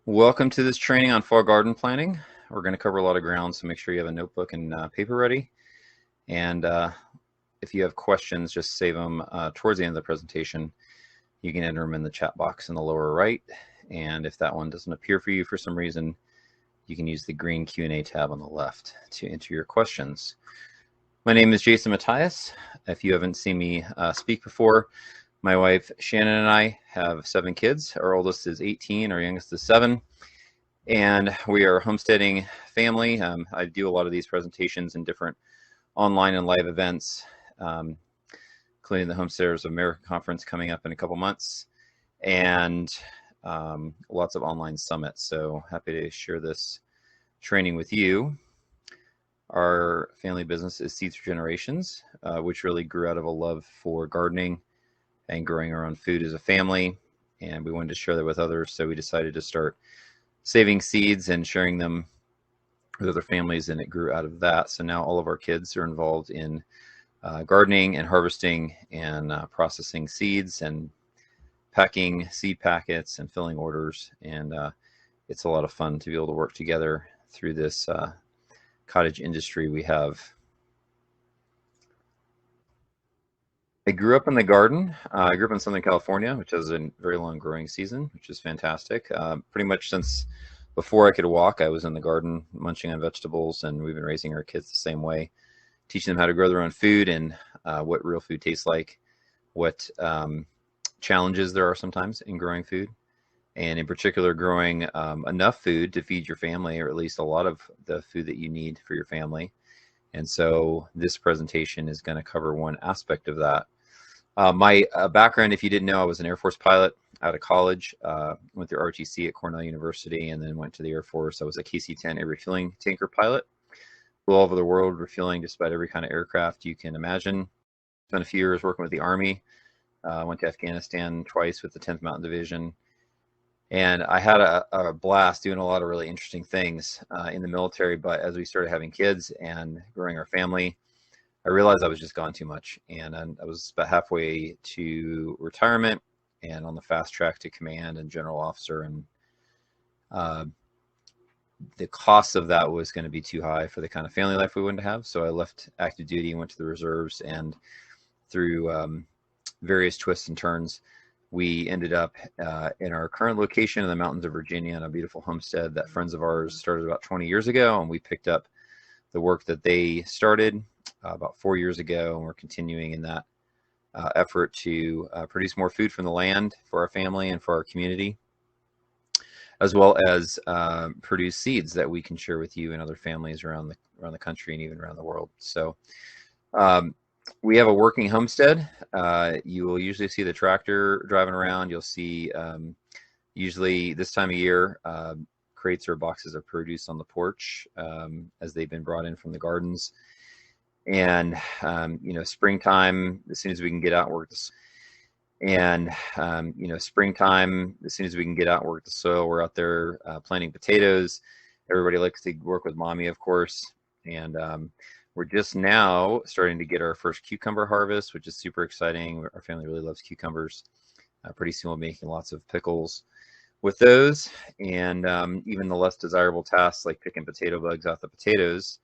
Welcome to this training on fall garden planning. We're going to cover a lot of ground, so make sure you have a notebook and paper ready. And if you have questions, just save them towards the end of the presentation. You can enter them in the chat box in the lower right. And if that one doesn't appear for you for some reason, you can use the green Q&A tab on the left to enter your questions. My name is Jason Matthias. If you haven't seen me speak before, my wife Shannon and I have 7 kids. Our oldest is 18, our youngest is 7. And we are a homesteading family. I do a lot of these presentations in different online and live events, including the Homesteaders of America Conference coming up in a couple months, and lots of online summits. So happy to share this training with you. Our family business is Seeds for Generations, which really grew out of a love for gardening and growing our own food as a family. And we wanted to share that with others, so we decided to start saving seeds and sharing them with other families, and it grew out of that. So now all of our kids are involved in gardening and harvesting and processing seeds and packing seed packets and filling orders. And it's a lot of fun to be able to work together through this cottage industry we have. I grew up in the garden. I grew up in Southern California, which has a very long growing season, which is fantastic. Pretty much since before I could walk, I was in the garden munching on vegetables, and we've been raising our kids the same way, teaching them how to grow their own food and what real food tastes like, what challenges there are sometimes in growing food, and in particular growing enough food to feed your family, or at least a lot of the food that you need for your family. And so this presentation is going to cover one aspect of that. My background, if you didn't know, I was an Air Force pilot out of college, went through ROTC at Cornell University, and then went to the Air Force. I was a KC-10 air refueling tanker pilot, flew all over the world refueling just about every kind of aircraft you can imagine. Spent a few years working with the Army, went to Afghanistan twice with the 10th Mountain Division, and I had a blast doing a lot of really interesting things in the military. But as we started having kids and growing our family, I realized I was just gone too much, and I was about halfway to retirement and on the fast track to command and general officer, and the cost of that was going to be too high for the kind of family life we wanted to have. So I left active duty and went to the reserves, and through various twists and turns, we ended up in our current location in the mountains of Virginia, in a beautiful homestead that friends of ours started about 20 years ago, and we picked up the work that they started about 4 years ago, and we're continuing in that effort to produce more food from the land for our family and for our community, as well as produce seeds that we can share with you and other families around the country and even around the world. So we have a working homestead. You will usually see the tractor driving around. You'll see usually this time of year crates or boxes of produce on the porch as they've been brought in from the gardens. And you know, springtime, as soon as we can get out and work the springtime, as soon as we can get out and work the soil, we're out there planting potatoes. Everybody likes to work with mommy, of course, and we're just now starting to get our first cucumber harvest, which is super exciting. Our family really loves cucumbers. Pretty soon we'll be making lots of pickles with those, and even the less desirable tasks like picking potato bugs off the potatoes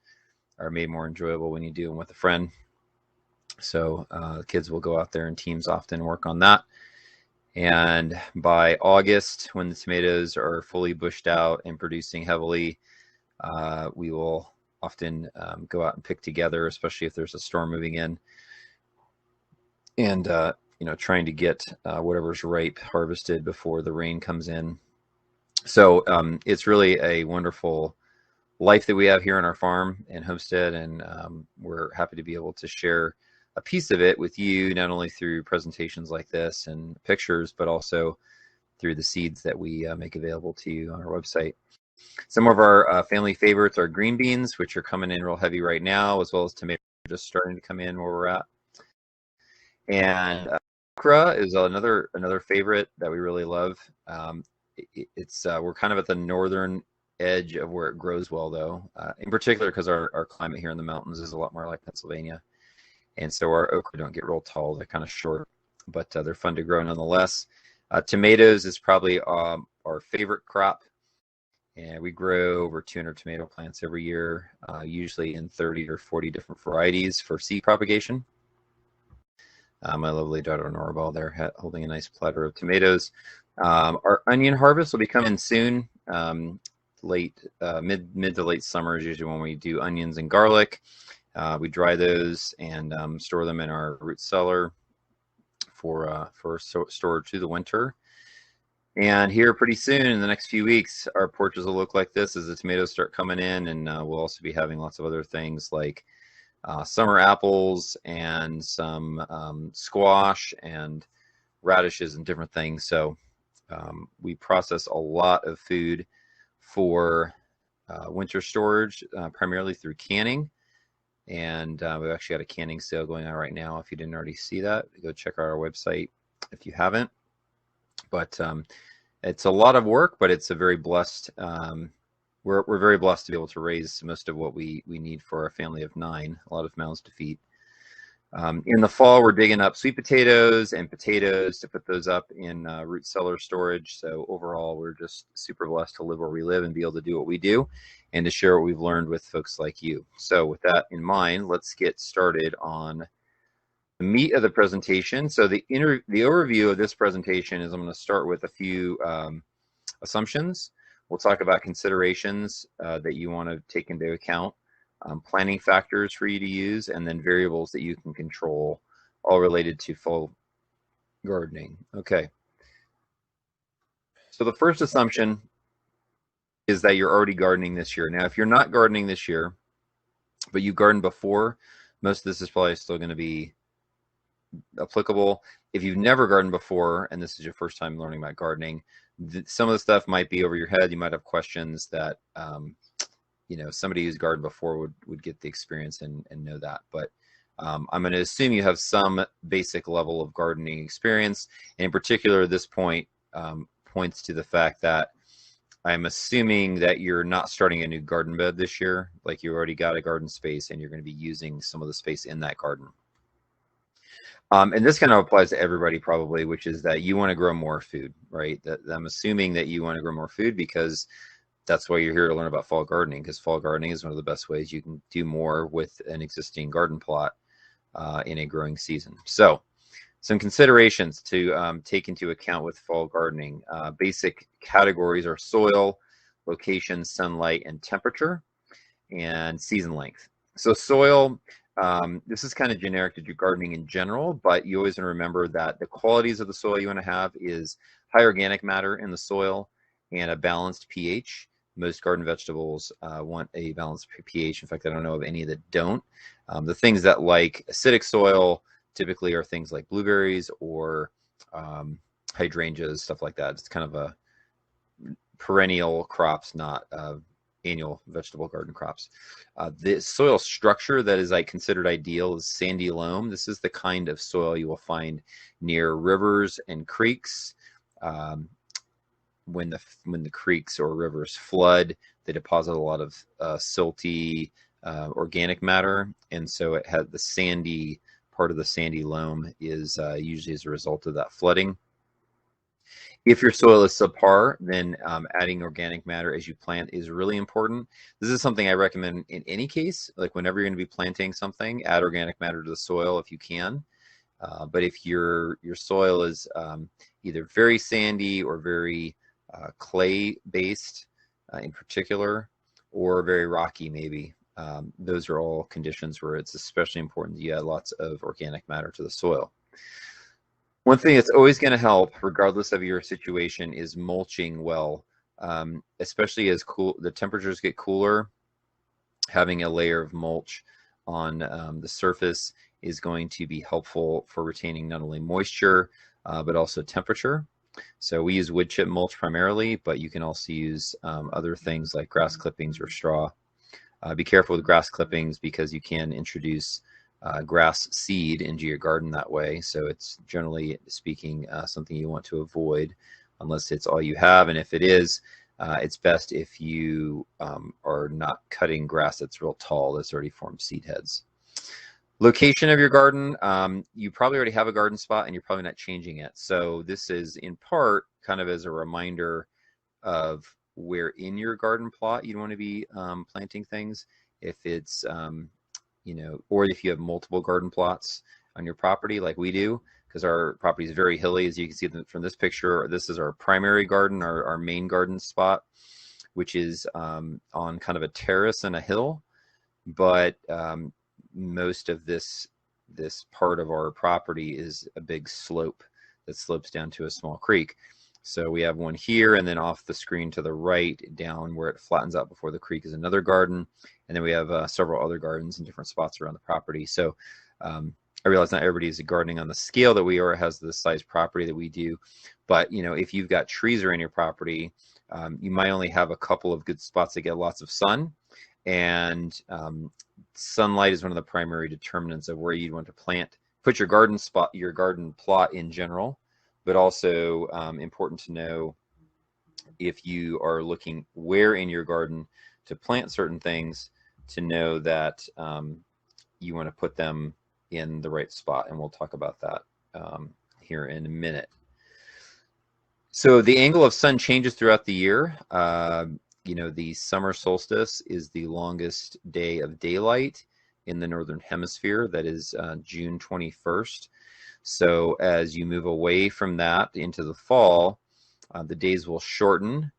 are made more enjoyable when you do them with a friend. So the kids will go out there in teams often, work on that. And by August, when the tomatoes are fully bushed out and producing heavily, we will often go out and pick together, especially if there's a storm moving in, and you know, trying to get whatever's ripe harvested before the rain comes in. So it's really a wonderful life that we have here on our farm and homestead, and we're happy to be able to share a piece of it with you, not only through presentations like this and pictures, but also through the seeds that we make available to you on our website. Some of our family favorites are green beans, which are coming in real heavy right now, as well as tomatoes just starting to come in where we're at. And okra is another favorite that we really love. We're kind of at the northern edge of where it grows well, though, in particular because our climate here in the mountains is a lot more like Pennsylvania, and so our okra don't get real tall. They're kind of short, but they're fun to grow nonetheless. Tomatoes is probably our favorite crop. And we grow over 200 tomato plants every year, usually in 30 or 40 different varieties for seed propagation. My lovely daughter Norabel there holding a nice platter of tomatoes. Our onion harvest will be coming soon. Mid to late summer is usually when we do onions and garlic. We dry those and store them in our root cellar for storage through the winter. And here pretty soon, in the next few weeks, our porches will look like this as the tomatoes start coming in, and we'll also be having lots of other things like summer apples and some squash and radishes and different things. So we process a lot of food for winter storage, primarily through canning. And we've actually got a canning sale going on right now. If you didn't already see that, go check out our website if you haven't. But it's a lot of work, but it's a very blessed, we're very blessed to be able to raise most of what we need for our family of 9, a lot of mouths to feed. In the fall, we're digging up sweet potatoes and potatoes to put those up in root cellar storage. So overall, we're just super blessed to live where we live and be able to do what we do and to share what we've learned with folks like you. So with that in mind, let's get started on the meat of the presentation. So the overview of this presentation is I'm going to start with a few assumptions. We'll talk about considerations that you want to take into account, planning factors for you to use, and then variables that you can control, all related to fall gardening. Okay. So the first assumption is that you're already gardening this year. Now, if you're not gardening this year, but you gardened before, most of this is probably still going to be applicable. If you've never gardened before and this is your first time learning about gardening, some of the stuff might be over your head. You might have questions that you know, somebody who's gardened before would get the experience and know that. But I'm going to assume you have some basic level of gardening experience, and in particular this point points to the fact that I'm assuming that you're not starting a new garden bed this year, like you already got a garden space and you're going to be using some of the space in that garden. And this kind of applies to everybody probably, which is that you want to grow more food, right? That I'm assuming that you want to grow more food because that's why you're here to learn about fall gardening, because fall gardening is one of the best ways you can do more with an existing garden plot in a growing season. So some considerations to take into account with fall gardening. Basic categories are soil, location, sunlight, and temperature, and season length. So soil, this is kind of generic to do gardening in general, but you always want to remember that the qualities of the soil you want to have is high organic matter in the soil and a balanced pH. Most garden vegetables want a balanced pH. In fact, I don't know of any that don't. The things that like acidic soil typically are things like blueberries or hydrangeas, stuff like that. It's kind of a perennial crops, not annual vegetable garden crops. The soil structure that is considered ideal is sandy loam. This is the kind of soil you will find near rivers and creeks. When the creeks or rivers flood, they deposit a lot of silty organic matter, and so it had the sandy part of the sandy loam is usually as a result of that flooding. If your soil is subpar, then adding organic matter as you plant is really important. This is something I recommend in any case, like whenever you're going to be planting something, add organic matter to the soil if you can. But if your soil is either very sandy or very clay-based in particular, or very rocky maybe, those are all conditions where it's especially important that you add lots of organic matter to the soil. One thing that's always going to help, regardless of your situation, is mulching well, especially as the temperatures get cooler. Having a layer of mulch on the surface is going to be helpful for retaining not only moisture, but also temperature. So we use wood chip mulch primarily, but you can also use other things like grass clippings or straw. Be careful with grass clippings because you can introduce grass seed into your garden that way. So it's generally speaking something you want to avoid unless it's all you have. And if it is, it's best if you are not cutting grass that's real tall, that's already formed seed heads. Location of your garden, you probably already have a garden spot and you're probably not changing it. So this is in part kind of as a reminder of where in your garden plot you'd want to be planting things. If it's, you know, or if you have multiple garden plots on your property like we do, because our property is very hilly, as you can see from this picture. This is our primary garden, our main garden spot, which is on kind of a terrace and a hill. But most of this part of our property is a big slope that slopes down to a small creek. So we have one here, and then off the screen to the right down where it flattens out before the creek is another garden. And then we have several other gardens in different spots around the property. So I realize not everybody is gardening on the scale that we are, has the size property that we do. But, you know, if you've got trees around your property, you might only have a couple of good spots that get lots of sun. And sunlight is one of the primary determinants of where you'd want to put your garden plot in general, but also important to know if you are looking where in your garden to plant certain things, to know that you want to put them in the right spot. And we'll talk about that here in a minute. So the angle of sun changes throughout the year. You know, the summer solstice is the longest day of daylight in the northern hemisphere. That is June 21st. So as you move away from that into the fall, the days will shorten,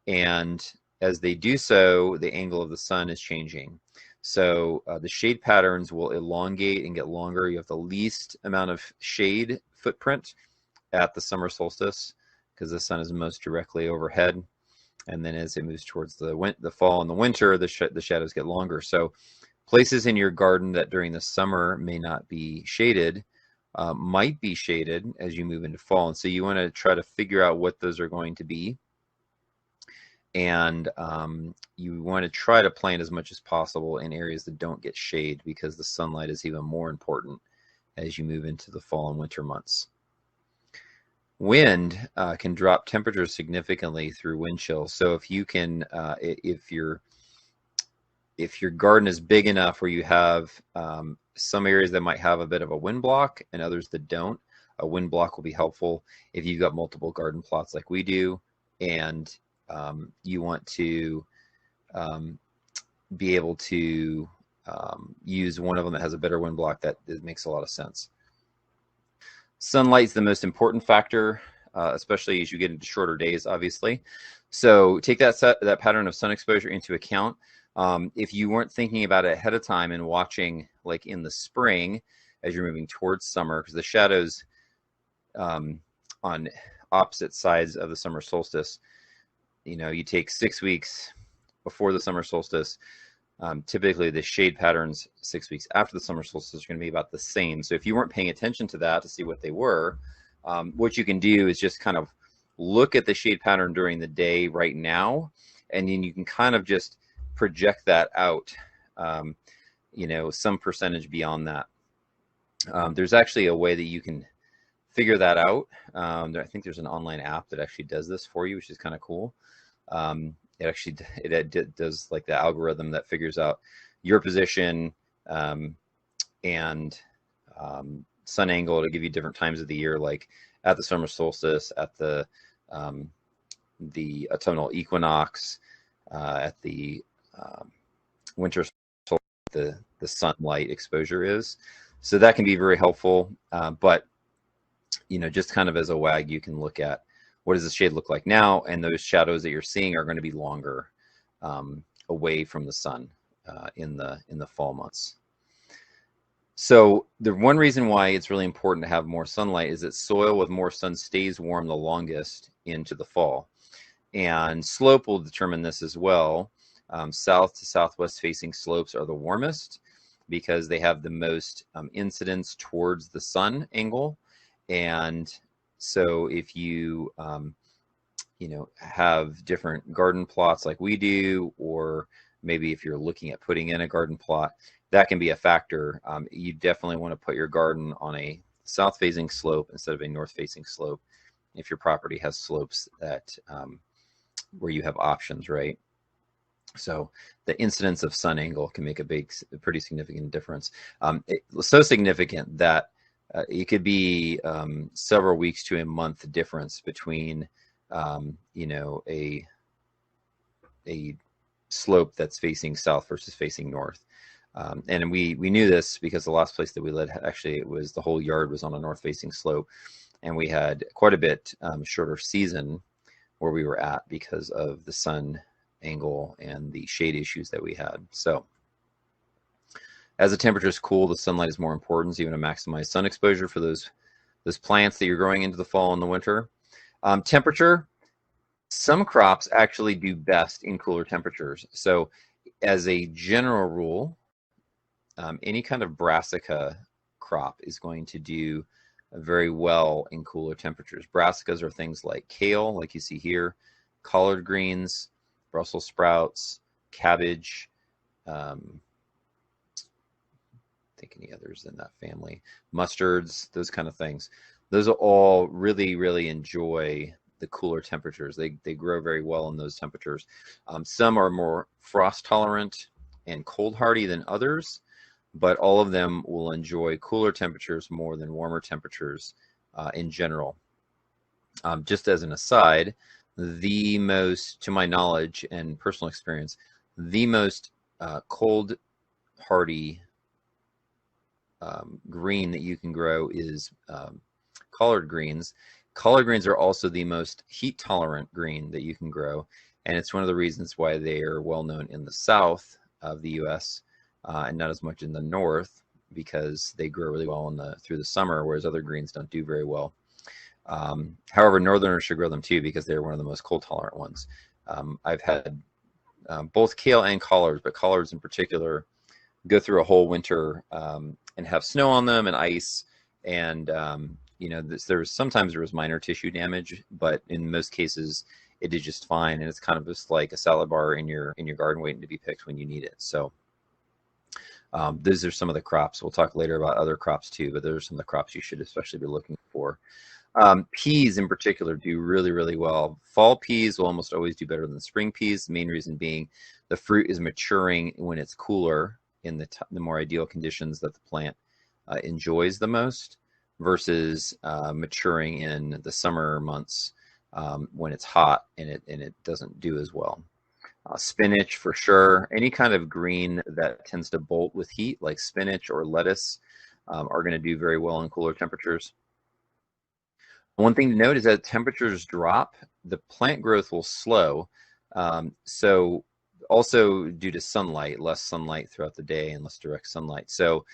and as they do so, the angle of the sun is changing. So the shade patterns will elongate and get longer. You have the least amount of shade footprint at the summer solstice because the sun is most directly overhead. And then as it moves towards the fall and the winter, the shadows get longer. So places in your garden that during the summer may not be shaded might be shaded as you move into fall. And so you want to try to figure out what those are going to be. And you want to try to plant as much as possible in areas that don't get shade, because the sunlight is even more important as you move into the fall and winter months. Wind can drop temperatures significantly through wind chill. So if you can, if your garden is big enough where you have some areas that might have a bit of a wind block and others that don't, a wind block will be helpful. If you've got multiple garden plots like we do, and you want to be able to use one of them that has a better wind block, that makes a lot of sense. Sunlight is the most important factor, especially as you get into shorter days, obviously. So take that pattern of sun exposure into account. If you weren't thinking about it ahead of time and watching, like in the spring, as you're moving towards summer, because the shadows on opposite sides of the summer solstice, you know, you take 6 weeks before the summer solstice. Typically the shade patterns 6 weeks after the summer solstice are going to be about the same. So if you weren't paying attention to that to see what they were, what you can do is just kind of look at the shade pattern during the day right now, and then you can kind of just project that out, you know, some percentage beyond that. There's actually a way that you can figure that out. I think there's an online app that actually does this for you, which is kind of cool. It actually does like the algorithm that figures out your position and sun angle to give you different times of the year, like at the summer solstice, at the autumnal equinox, at the winter solstice, the sunlight exposure is. So that can be very helpful. But you know, just kind of as a wag, you can look at what does the shade look like now, and those shadows that you're seeing are going to be longer away from the sun in the fall months. So the one reason why it's really important to have more sunlight is that soil with more sun stays warm the longest into the fall, and slope will determine this as well. South to southwest facing slopes are the warmest because they have the most incidence towards the sun angle. And so if you, you know, have different garden plots like we do, or maybe if you're looking at putting in a garden plot, that can be a factor. You definitely want to put your garden on a south-facing slope instead of a north-facing slope if your property has slopes that where you have options, right? So the incidence of sun angle can make a pretty significant difference. It's so significant that it could be several weeks to a month difference between, you know, a a slope that's facing south versus facing north. And we knew this because the last place that we lived, actually, it was the whole yard was on a north-facing slope, and we had quite a bit shorter season where we were at because of the sun angle and the shade issues that we had. So as the temperatures cool, the sunlight is more important, so you want to maximize sun exposure for those plants that you're growing into the fall and the winter. Temperature, some crops actually do best in cooler temperatures. So as a general rule, any kind of brassica crop is going to do very well in cooler temperatures. Brassicas are things like kale, like you see here, collard greens, Brussels sprouts, cabbage, I think any others in that family, mustards, those kind of things. Those will all really, really enjoy the cooler temperatures. They grow very well in those temperatures. Some are more frost tolerant and cold hardy than others, but all of them will enjoy cooler temperatures more than warmer temperatures in general. Just as an aside, the most, to my knowledge and personal experience, the most cold hardy green that you can grow is collard greens. Collard greens are also the most heat tolerant green that you can grow, and it's one of the reasons why they are well known in the south of the US and not as much in the north, because they grow really well through the summer, whereas other greens don't do very well. However, northerners should grow them too because they're one of the most cold tolerant ones. I've had both kale and collards, but collards in particular go through a whole winter and have snow on them and ice, and you know, sometimes there was minor tissue damage, but in most cases it did just fine, and it's kind of just like a salad bar in your garden waiting to be picked when you need it. So those are some of the crops. We'll talk later about other crops too, but those are some of the crops you should especially be looking for. Peas in particular do really, really well. Fall peas will almost always do better than spring peas. The main reason being the fruit is maturing when it's cooler in the more ideal conditions that the plant enjoys the most, versus maturing in the summer months when it's hot and it doesn't do as well. Spinach for sure. Any kind of green that tends to bolt with heat, like spinach or lettuce, are going to do very well in cooler temperatures. One thing to note is that temperatures drop, the plant growth will slow. So also due to sunlight, less sunlight throughout the day and less direct sunlight. So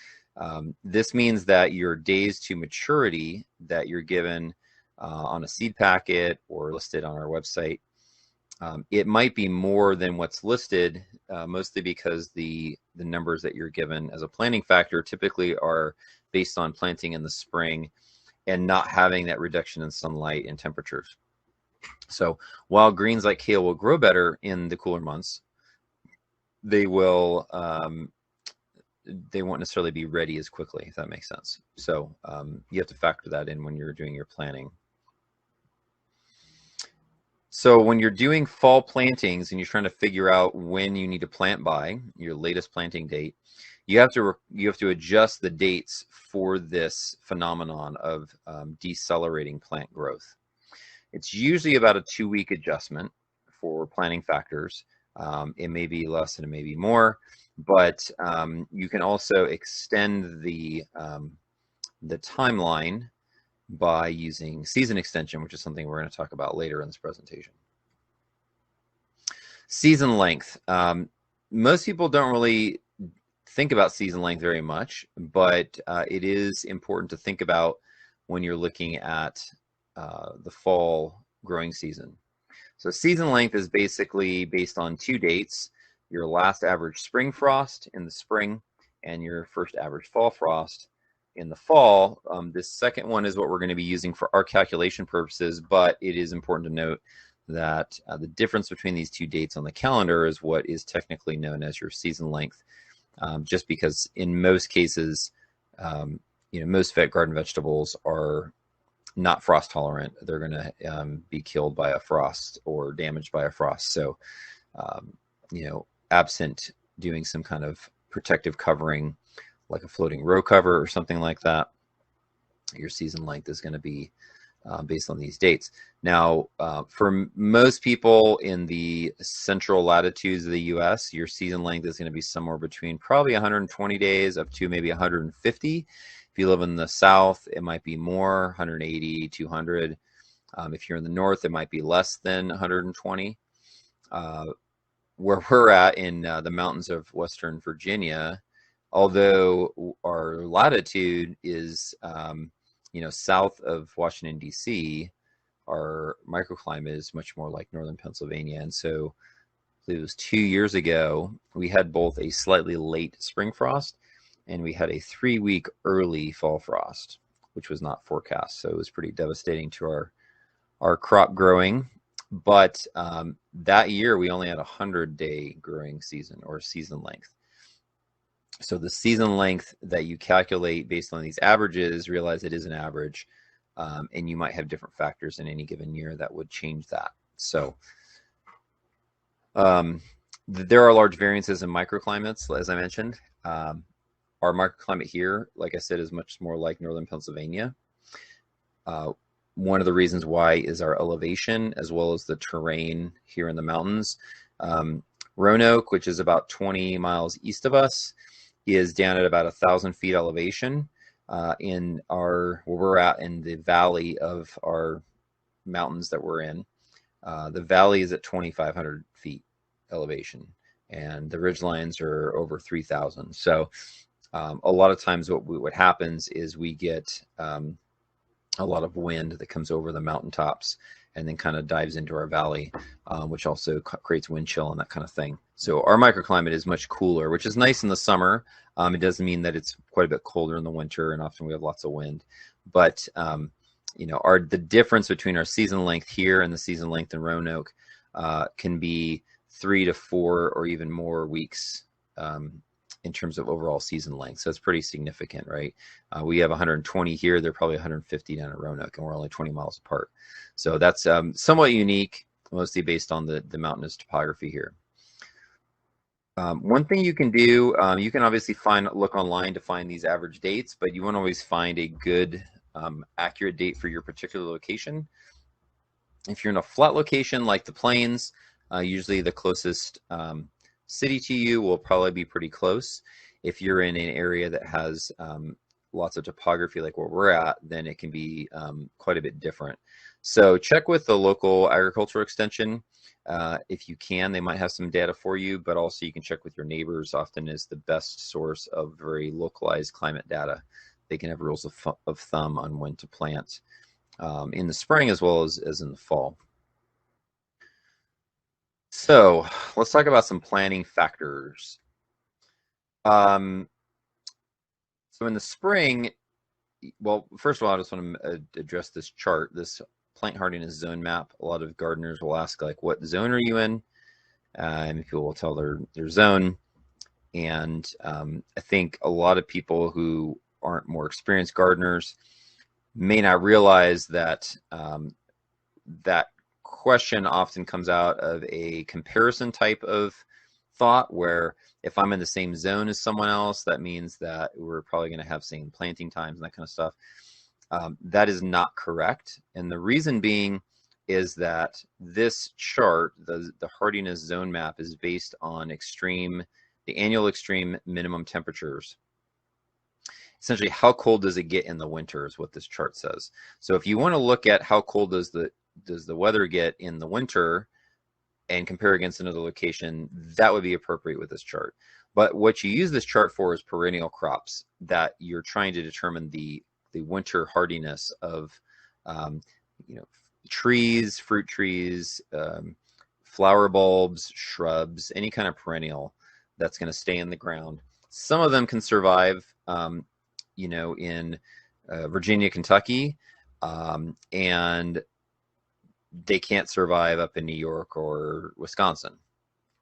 this means that your days to maturity that you're given on a seed packet or listed on our website, it might be more than what's listed, mostly because the numbers that you're given as a planting factor typically are based on planting in the spring and not having that reduction in sunlight and temperatures. So while greens like kale will grow better in the cooler months, they will they won't necessarily be ready as quickly, if that makes sense. So you have to factor that in when you're doing your planting. So when you're doing fall plantings and you're trying to figure out when you need to plant by, your latest planting date, you have to adjust the dates for this phenomenon of decelerating plant growth. It's usually about a 2-week adjustment for planting factors. It may be less and it may be more, but you can also extend the timeline by using season extension, which is something we're going to talk about later in this presentation. Season length. Most people don't really think about season length very much, but it is important to think about when you're looking at the fall growing season. So season length is basically based on 2 dates: your last average spring frost in the spring and your first average fall frost in the fall. This second one is what we're going to be using for our calculation purposes, but it is important to note that the difference between these 2 dates on the calendar is what is technically known as your season length, just because in most cases, you know, most garden vegetables are not frost tolerant. They're going to be killed by a frost or damaged by a frost. So, you know, absent doing some kind of protective covering, like a floating row cover or something like that, your season length is going to be based on these dates. Now, for most people in the central latitudes of the US, your season length is going to be somewhere between probably 120 days up to maybe 150. If you live in the south, it might be more, 180, 200. If you're in the north, it might be less than 120. Where we're at in the mountains of Western Virginia, although our latitude is south of Washington, D.C., our microclimate is much more like northern Pennsylvania. And so I believe it was 2 years ago, we had both a slightly late spring frost and we had a 3-week early fall frost, which was not forecast. So it was pretty devastating to our crop growing. But that year we only had a 100-day growing season, or season length. So the season length that you calculate based on these averages, realize it is an average, and you might have different factors in any given year that would change that. So there are large variances in microclimates, as I mentioned. Our microclimate here, like I said, is much more like northern Pennsylvania. One of the reasons why is our elevation, as well as the terrain here in the mountains. Roanoke, which is about 20 miles east of us, is down at about 1,000 feet elevation. Where we're at in the valley of our mountains that we're in. The valley is at 2,500 feet elevation, and the ridge lines are over 3,000. So a lot of times what happens is we get a lot of wind that comes over the mountaintops and then kind of dives into our valley, which also creates wind chill and that kind of thing. So our microclimate is much cooler, which is nice in the summer. It doesn't mean that it's quite a bit colder in the winter, and often we have lots of wind. But the difference between our season length here and the season length in Roanoke can be 3 to 4 or even more weeks in terms of overall season length. So it's pretty significant, right? We have 120 here. They're probably 150 down at Roanoke, and we're only 20 miles apart. So that's somewhat unique, mostly based on the mountainous topography here. One thing you can do, you can obviously look online to find these average dates, but you won't always find a good, accurate date for your particular location. If you're in a flat location like the plains, usually the closest city to you will probably be pretty close. If you're in an area that has lots of topography like where we're at, then it can be quite a bit different. So check with the local agricultural extension. If you can, they might have some data for you, but also you can check with your neighbors. Often is the best source of very localized climate data. They can have rules of thumb on when to plant in the spring as well as in the fall. So let's talk about some planning factors. So in the spring, well, first of all, I just want to address this chart, this plant hardiness zone map. A lot of gardeners will ask, like, what zone are you in? And people will tell their zone. And I think a lot of people who aren't more experienced gardeners may not realize that that question often comes out of a comparison type of thought, where if I'm in the same zone as someone else, that means that we're probably going to have same planting times and that kind of stuff. That is not correct. And the reason being is that this chart, the hardiness zone map, is based on the annual extreme minimum temperatures. Essentially, how cold does it get in the winter is what this chart says. So if you want to look at how cold does the weather get in the winter and compare against another location, that would be appropriate with this chart. But what you use this chart for is perennial crops, that you're trying to determine the winter hardiness of trees, fruit trees, flower bulbs, shrubs, any kind of perennial that's going to stay in the ground. Some of them can survive in Virginia, Kentucky, and they can't survive up in New York or Wisconsin,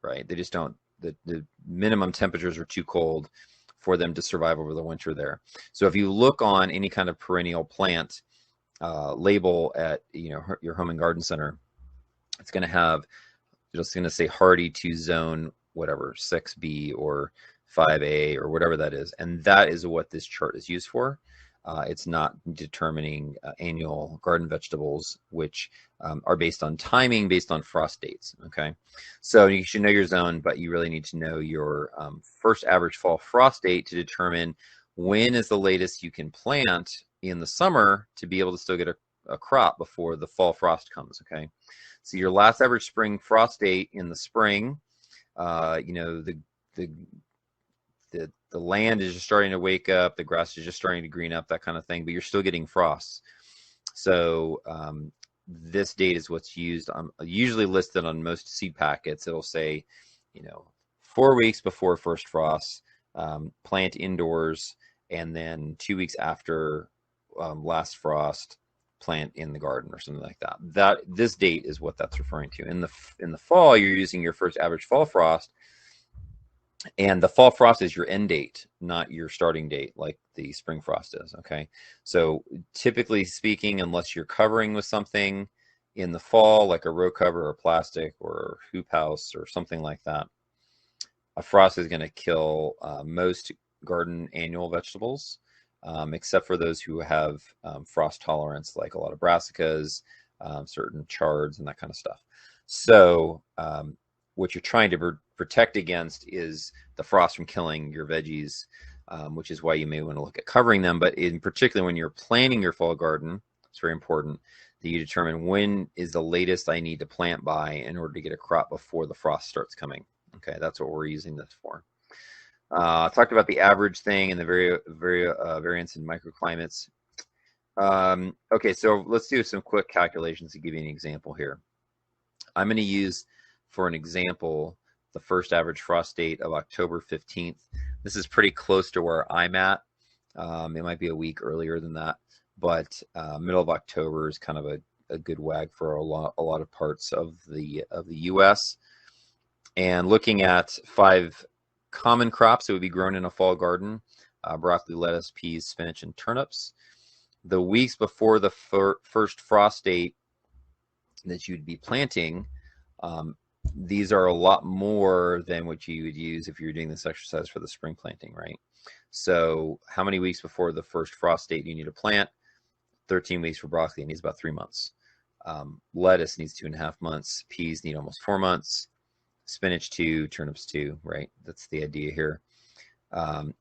right? They just don't, the minimum temperatures are too cold for them to survive over the winter there. So if you look on any kind of perennial plant label at your home and garden center, it's going to have, just going to say hardy to zone whatever 6B or 5A or whatever that is, and that is what this chart is used for. It's not determining annual garden vegetables, which are based on timing, based on frost dates, okay? So you should know your zone, but you really need to know your first average fall frost date to determine when is the latest you can plant in the summer to be able to still get a crop before the fall frost comes, okay? So your last average spring frost date in the spring, you know, the the land is just starting to wake up, the grass is just starting to green up, that kind of thing, but you're still getting frosts. So this date is what's used on, usually listed on most seed packets. It'll say, you know, 4 weeks before first frost, plant indoors, and then 2 weeks after last frost, plant in the garden or something like that. This date is what that's referring to. In the fall, you're using your first average fall frost, and the fall frost is your end date, not your starting date like the spring frost is, okay? So typically speaking, unless you're covering with something in the fall, like a row cover or plastic or hoop house or something like that, a frost is going to kill most garden annual vegetables, except for those who have frost tolerance, like a lot of brassicas, certain chards, and that kind of stuff. So what you're trying to protect against is the frost from killing your veggies, which is why you may want to look at covering them. But in particular, when you're planting your fall garden, it's very important that you determine when is the latest I need to plant by in order to get a crop before the frost starts coming. Okay, that's what we're using this for. I talked about the average thing and the variance in microclimates. Okay, so let's do some quick calculations to give you an example here. I'm going to use, for an example, the first average frost date of October 15th. This is pretty close to where I'm at. It might be a week earlier than that, but middle of October is kind of a good wag for a lot of parts of the U.S. And looking at 5 common crops that would be grown in a fall garden: broccoli, lettuce, peas, spinach, and turnips. The weeks before the first frost date that you'd be planting, these are a lot more than what you would use if you were doing this exercise for the spring planting, right? So how many weeks before the first frost date do you need to plant? 13 weeks for broccoli. It needs about 3 months. Lettuce needs 2.5 months. Peas need almost 4 months. Spinach 2, turnips 2, right? That's the idea here.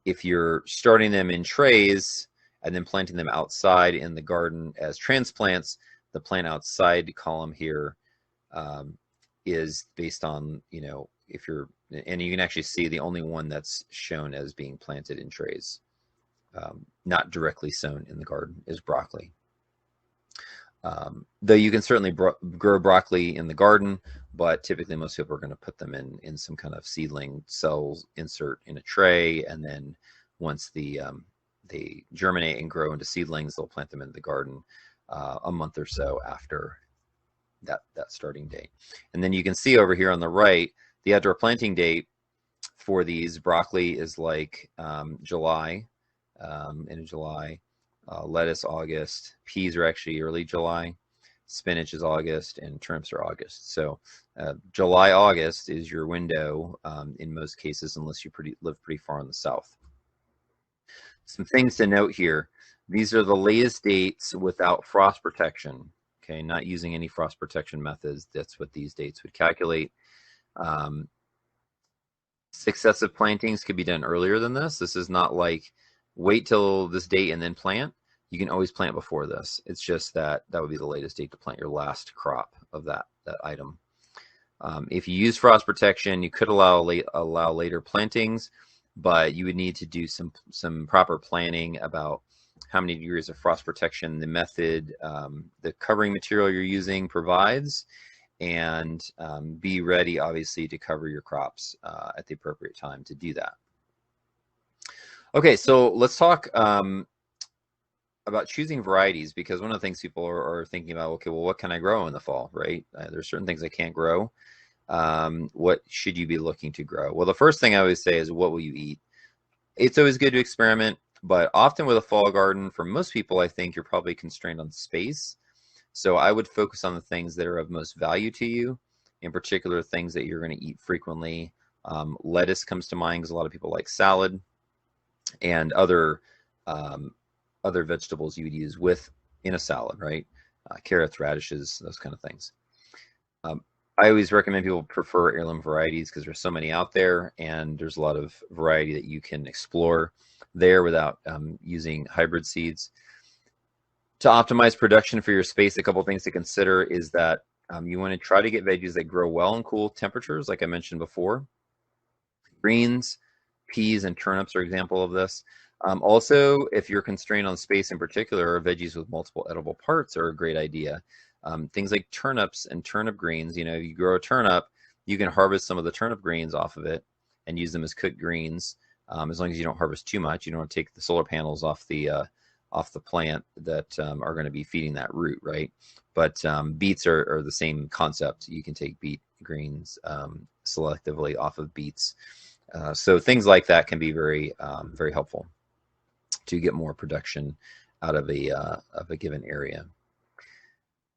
If you're starting them in trays and then planting them outside in the garden as transplants, the plant outside column here is based on, you know, if you're, and you can actually see the only one that's shown as being planted in trays, not directly sown in the garden, is broccoli. Though you can certainly grow broccoli in the garden, but typically most people are going to put them in some kind of seedling cells insert in a tray, and then once they germinate and grow into seedlings, they'll plant them in the garden a month or so after that starting date. And then you can see over here on the right, the outdoor planting date for these broccoli is like July, end of July. Lettuce August, peas are actually early July, spinach is August, and turnips are August. So July, August is your window in most cases, unless you live pretty far in the south. Some things to note here: these are the latest dates without frost protection. Okay, not using any frost protection methods. That's what these dates would calculate. Successive plantings could be done earlier than this. This is not like wait till this date and then plant. You can always plant before this. It's just that would be the latest date to plant your last crop of that item. If you use frost protection, you could allow later plantings, but you would need to do some proper planning about how many degrees of frost protection the method, the covering material you're using provides, and be ready, obviously, to cover your crops at the appropriate time to do that. Okay, so let's talk about choosing varieties, because one of the things people are thinking about, okay, well, what can I grow in the fall, right? There's certain things I can't grow. What should you be looking to grow? Well, the first thing I always say is, what will you eat? It's always good to experiment, but often with a fall garden, for most people, I think you're probably constrained on space. So I would focus on the things that are of most value to you, in particular, things that you're going to eat frequently. Lettuce comes to mind because a lot of people like salad, and other other vegetables you would use with in a salad, right? Carrots, radishes, those kind of things. I always recommend people prefer heirloom varieties because there's so many out there, and there's a lot of variety that you can explore there without using hybrid seeds. To optimize production for your space, a couple things to consider is that you want to try to get veggies that grow well in cool temperatures, like I mentioned before. Greens, peas, and turnips are example of this. Also, if you're constrained on space in particular, veggies with multiple edible parts are a great idea. Things like turnips and turnip greens, you know, you grow a turnip, you can harvest some of the turnip greens off of it and use them as cooked greens, as long as you don't harvest too much. You don't want to take the solar panels off the plant that are going to be feeding that root, right? But beets are the same concept. You can take beet greens selectively off of beets. So things like that can be very, very helpful to get more production out of a given area.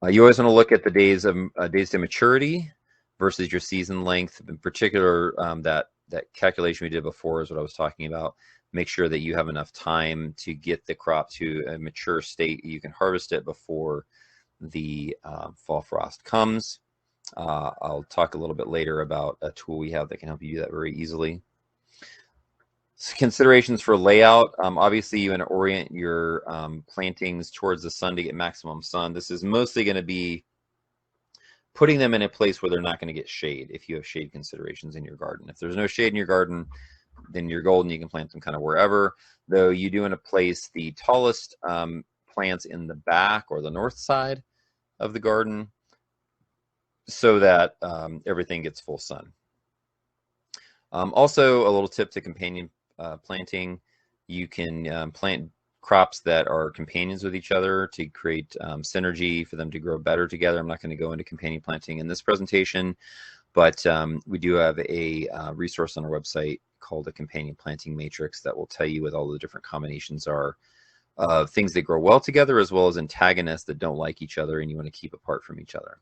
You always want to look at the days to maturity versus your season length. In particular, that calculation we did before is what I was talking about. Make sure that you have enough time to get the crop to a mature state. You can harvest it before the fall frost comes. I'll talk a little bit later about a tool we have that can help you do that very easily. Considerations for layout. Obviously, you want to orient your plantings towards the sun to get maximum sun. This is mostly going to be putting them in a place where they're not going to get shade if you have shade considerations in your garden. If there's no shade in your garden, then you're golden. You can plant them kind of wherever, though you do want to place the tallest plants in the back or the north side of the garden so that everything gets full sun. Also, a little tip to companion planting. You can plant crops that are companions with each other to create synergy for them to grow better together. I'm not going to go into companion planting in this presentation, but we do have a resource on our website called a companion planting matrix that will tell you what all the different combinations are of things that grow well together, as well as antagonists that don't like each other and you want to keep apart from each other.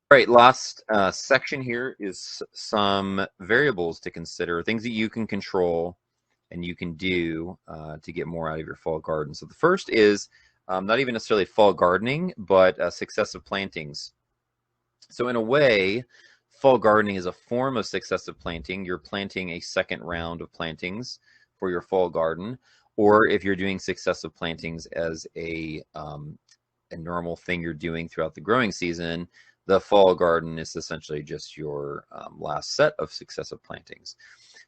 All right, last section here is some variables to consider, things that you can control and you can do to get more out of your fall garden. So the first is not even necessarily fall gardening, but successive plantings. So in a way, fall gardening is a form of successive planting. You're planting a second round of plantings for your fall garden, or if you're doing successive plantings as a normal thing you're doing throughout the growing season, the fall garden is essentially just your last set of successive plantings.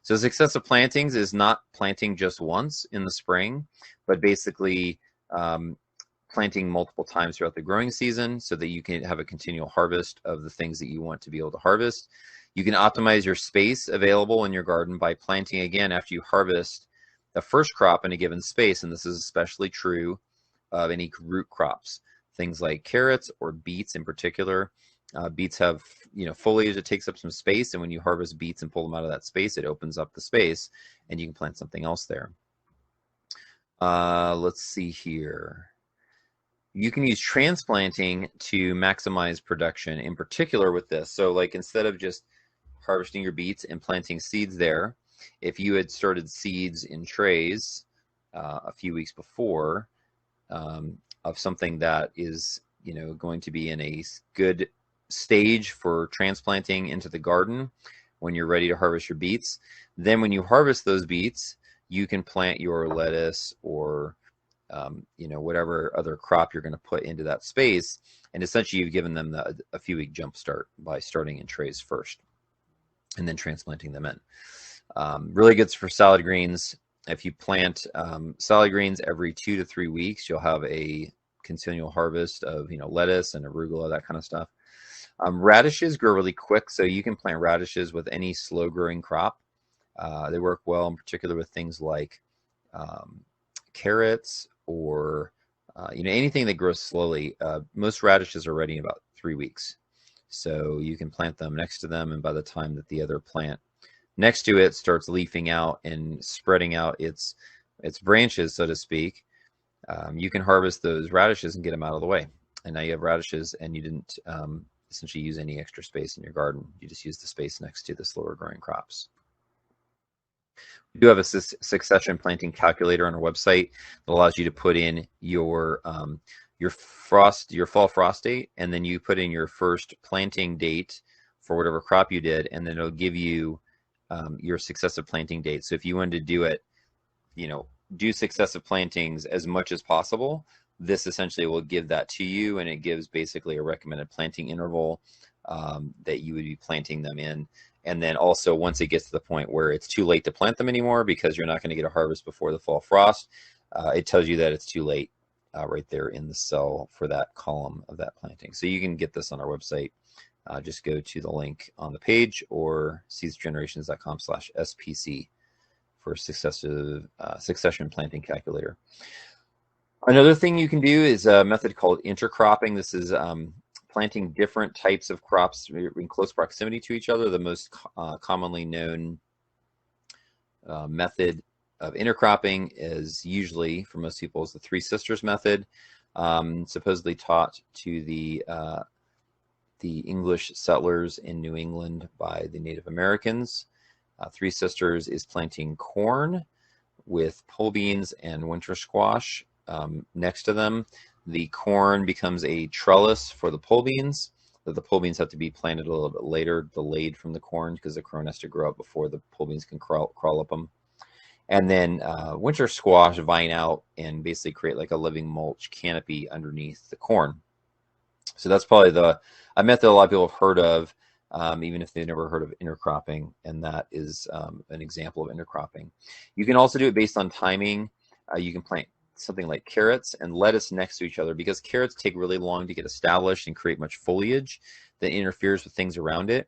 So successive plantings is not planting just once in the spring, but basically planting multiple times throughout the growing season so that you can have a continual harvest of the things that you want to be able to harvest. You can optimize your space available in your garden by planting again after you harvest the first crop in a given space, and this is especially true of any root crops. Things like carrots or beets in particular. Beets have, foliage that takes up some space, and when you harvest beets and pull them out of that space, it opens up the space and you can plant something else there. Let's see here. You can use transplanting to maximize production, in particular with this. So like instead of just harvesting your beets and planting seeds there, if you had started seeds in trays a few weeks before of something that is, going to be in a good stage for transplanting into the garden when you're ready to harvest your beets, then when you harvest those beets, you can plant your lettuce or whatever other crop you're going to put into that space, and essentially you've given them a few week jump start by starting in trays first and then transplanting them in. Really good for salad greens. If you plant salad greens every 2 to 3 weeks, you'll have a continual harvest of lettuce and arugula, that kind of stuff. Radishes grow really quick, so you can plant radishes with any slow growing crop. They work well in particular with things like carrots or anything that grows slowly. Most radishes are ready in about 3 weeks, so you can plant them next to them, and by the time that the other plant next to it starts leafing out and spreading out its branches, so to speak, you can harvest those radishes and get them out of the way, and now you have radishes and you didn't essentially use any extra space in your garden. You just use the space next to the slower growing crops. We do have a succession planting calculator on our website that allows you to put in your fall frost date, and then you put in your first planting date for whatever crop you did, and then it'll give you your successive planting date. So if you wanted to do it, do successive plantings as much as possible, this essentially will give that to you, and it gives basically a recommended planting interval that you would be planting them in. And then also, once it gets to the point where it's too late to plant them anymore because you're not going to get a harvest before the fall frost, it tells you that it's too late right there in the cell for that column of that planting. So you can get this on our website. Just go to the link on the page or seedsgenerations.com/SPC for succession planting calculator. Another thing you can do is a method called intercropping. This is planting different types of crops in close proximity to each other. The most commonly known method of intercropping is usually, for most people, is the Three Sisters method, supposedly taught to the English settlers in New England by the Native Americans. Three Sisters is planting corn with pole beans and winter squash next to them. The corn becomes a trellis for the pole beans. The pole beans have to be planted a little bit later, delayed from the corn, because the corn has to grow up before the pole beans can crawl up them. And then winter squash vine out and basically create like a living mulch canopy underneath the corn. So that's probably a method a lot of people have heard of, even if they've never heard of intercropping, and that is an example of intercropping. You can also do it based on timing. You can plant something like carrots and lettuce next to each other, because carrots take really long to get established and create much foliage that interferes with things around it.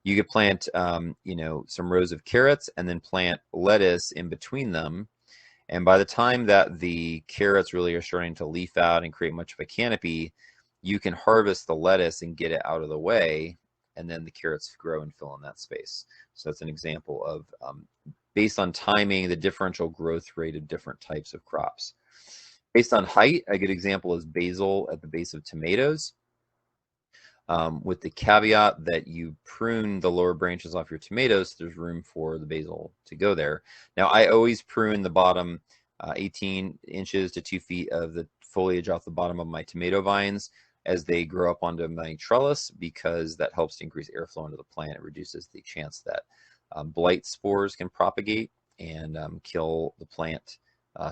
You could plant, some rows of carrots and then plant lettuce in between them. And by the time that the carrots really are starting to leaf out and create much of a canopy, you can harvest the lettuce and get it out of the way, and then the carrots grow and fill in that space. So that's an example of, based on timing, the differential growth rate of different types of crops. Based on height, a good example is basil at the base of tomatoes, with the caveat that you prune the lower branches off your tomatoes so there's room for the basil to go there. Now, I always prune the bottom 18 inches to 2 feet of the foliage off the bottom of my tomato vines as they grow up onto my trellis, because that helps to increase airflow into the plant. It reduces the chance that blight spores can propagate and kill the plant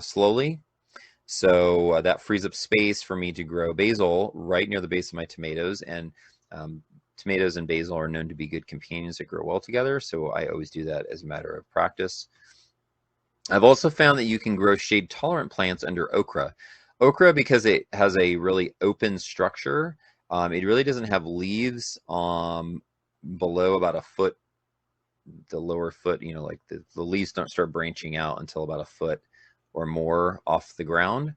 slowly. So that frees up space for me to grow basil right near the base of my tomatoes, and tomatoes and basil are known to be good companions that grow well together, so I always do that as a matter of practice. I've also found that you can grow shade-tolerant plants under okra. Okra, because it has a really open structure, it really doesn't have leaves below about a foot, the lower foot, like the leaves don't start branching out until about a foot or more off the ground.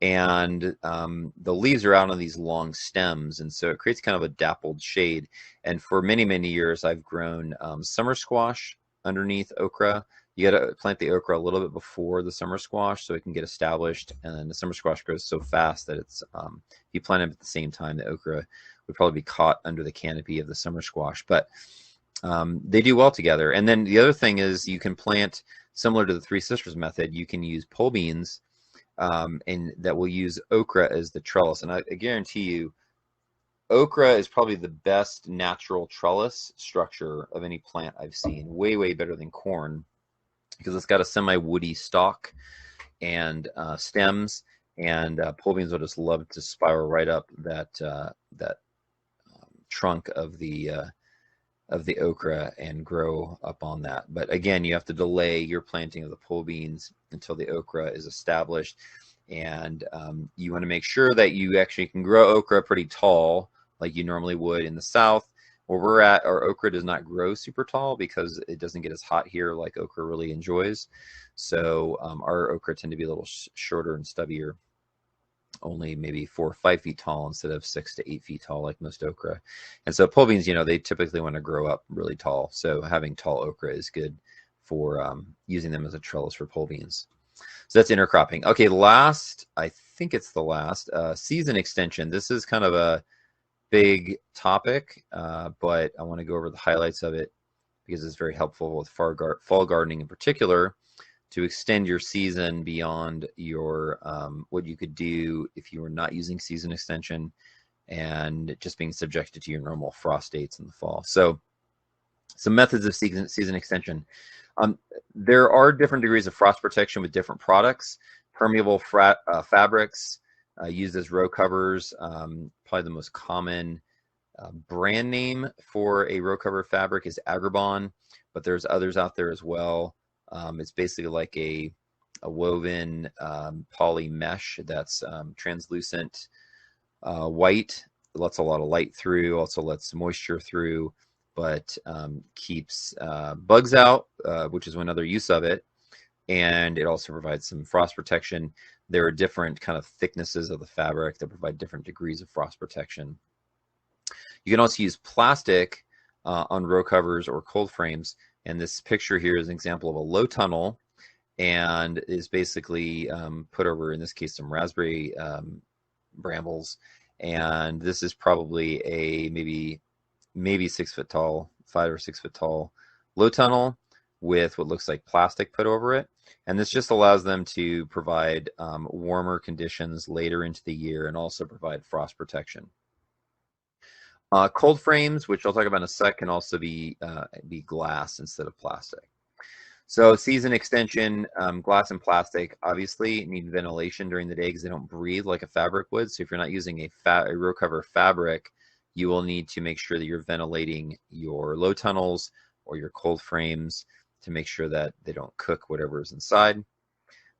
And the leaves are out on these long stems, and so it creates kind of a dappled shade. And for many, many years, I've grown summer squash underneath okra. You got to plant the okra a little bit before the summer squash so it can get established. And the summer squash grows so fast that it's, if you plant them at the same time, the okra would probably be caught under the canopy of the summer squash. But they do well together. And then the other thing is you can plant, similar to the Three Sisters method, you can use pole beans, and that will use okra as the trellis. And I guarantee you, okra is probably the best natural trellis structure of any plant I've seen. Way, way better than corn, because it's got a semi-woody stalk and stems, and pole beans will just love to spiral right up that trunk of the okra and grow up on that. But again, you have to delay your planting of the pole beans until the okra is established. And you want to make sure that you actually can grow okra pretty tall, like you normally would in the South. Where we're at, our okra does not grow super tall because it doesn't get as hot here like okra really enjoys. So our okra tend to be a little shorter and stubbier, only maybe 4 or 5 feet tall instead of 6 to 8 feet tall like most okra. And so pole beans, they typically want to grow up really tall. So having tall okra is good for using them as a trellis for pole beans. So that's intercropping. Okay, I think it's the last, season extension. This is kind of a big topic, but I want to go over the highlights of it because it's very helpful with fall gardening in particular to extend your season beyond your what you could do if you were not using season extension and just being subjected to your normal frost dates in the fall. So some methods of season extension. There are different degrees of frost protection with different products. Permeable fabrics used as row covers, probably the most common brand name for a row cover fabric is Agribon, but there's others out there as well. It's basically like a woven poly mesh that's translucent white. It lets a lot of light through, also lets moisture through, but keeps bugs out, which is another use of it. And it also provides some frost protection. There are different kind of thicknesses of the fabric that provide different degrees of frost protection. You can also use plastic on row covers or cold frames. And this picture here is an example of a low tunnel and is basically put over, in this case, some raspberry brambles. And this is probably a maybe 6 foot tall, 5 or 6 foot tall low tunnel with what looks like plastic put over it. And this just allows them to provide warmer conditions later into the year and also provide frost protection. Cold frames, which I'll talk about in a sec, can also be glass instead of plastic. So season extension, glass and plastic obviously need ventilation during the day because they don't breathe like a fabric would. So if you're not using a row cover fabric, you will need to make sure that you're ventilating your low tunnels or your cold frames to make sure that they don't cook whatever is inside.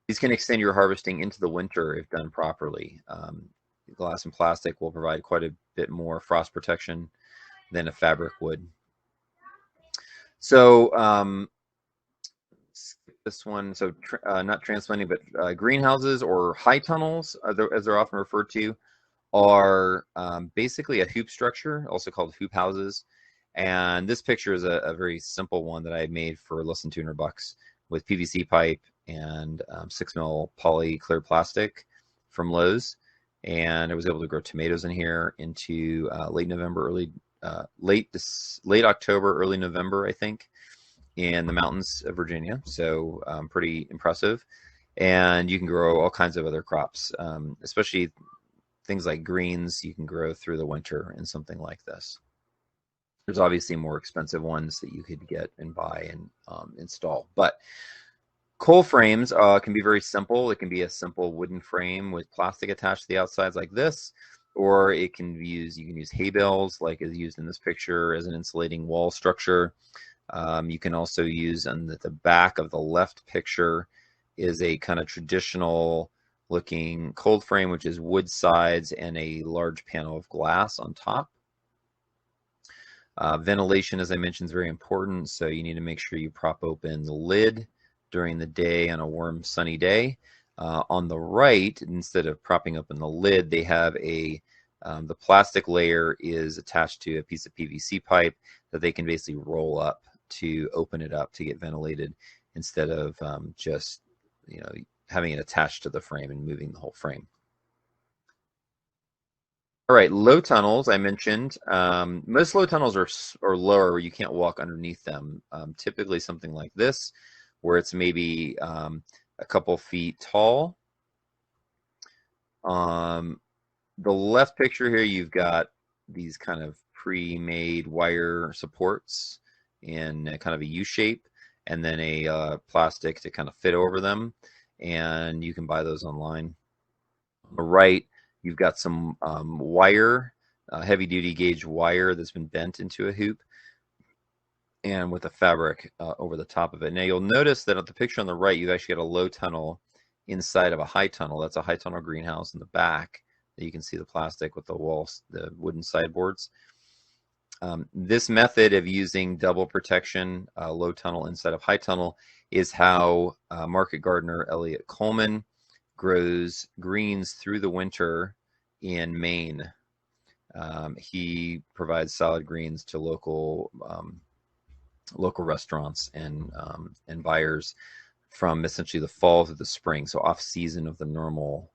These can extend your harvesting into the winter if done properly. Glass and plastic will provide quite a bit more frost protection than a fabric would. So this one, so not transplanting, but greenhouses or high tunnels, as they're often referred to, are basically a hoop structure, also called hoop houses. And this picture is a very simple one that I made for less than $200 with PVC pipe and 6mm poly clear plastic from Lowe's. And I was able to grow tomatoes in here into late October, early November, I think, in the mountains of Virginia. So pretty impressive. And you can grow all kinds of other crops, especially things like greens you can grow through the winter in something like this. There's obviously more expensive ones that you could get and buy and install. But cold frames can be very simple. It can be a simple wooden frame with plastic attached to the outsides like this, or it can be used, you can use hay bales like is used in this picture as an insulating wall structure. You can also use, on the back of the left picture is a kind of traditional looking cold frame, which is wood sides and a large panel of glass on top. Ventilation, as I mentioned, is very important. So you need to make sure you prop open the lid during the day on a warm, sunny day. On the right, instead of propping open the lid, they have the plastic layer is attached to a piece of PVC pipe that they can basically roll up to open it up to get ventilated instead of just, having it attached to the frame and moving the whole frame. All right, low tunnels, I mentioned. Most low tunnels are lower where you can't walk underneath them. Typically something like this, where it's maybe a couple feet tall. The left picture here, you've got these kind of pre-made wire supports in kind of a U shape, and then a plastic to kind of fit over them. And you can buy those online. On the right, you've got some wire, heavy-duty gauge wire that's been bent into a hoop, and with a fabric over the top of it. Now you'll notice that at the picture on the right, you've actually got a low tunnel inside of a high tunnel. That's a high tunnel greenhouse in the back. You can see the plastic with the walls, the wooden sideboards. This method of using double protection, low tunnel inside of high tunnel, is how market gardener Elliot Coleman grows greens through the winter in Maine. He provides salad greens to local restaurants and buyers from essentially the fall to the spring, so off season of the normal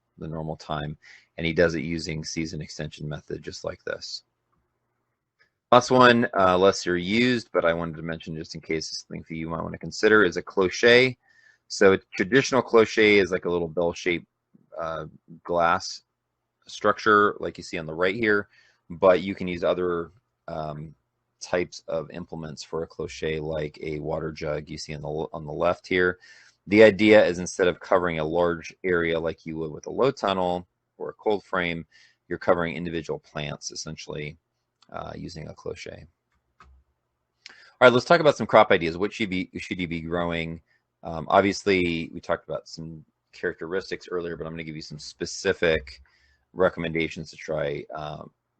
time, and he does it using season extension method just like this. Last one, lesser used, but I wanted to mention just in case it's something for you might want to consider, is a cloche. So a traditional cloche is like a little bell-shaped glass structure like you see on the right here, but you can use other types of implements for a cloche, like a water jug you see on the left here. The idea is instead of covering a large area like you would with a low tunnel or a cold frame, you're covering individual plants essentially using a cloche. All right, let's talk about some crop ideas. What should you be growing? Obviously, we talked about some characteristics earlier, but I'm going to give you some specific recommendations to try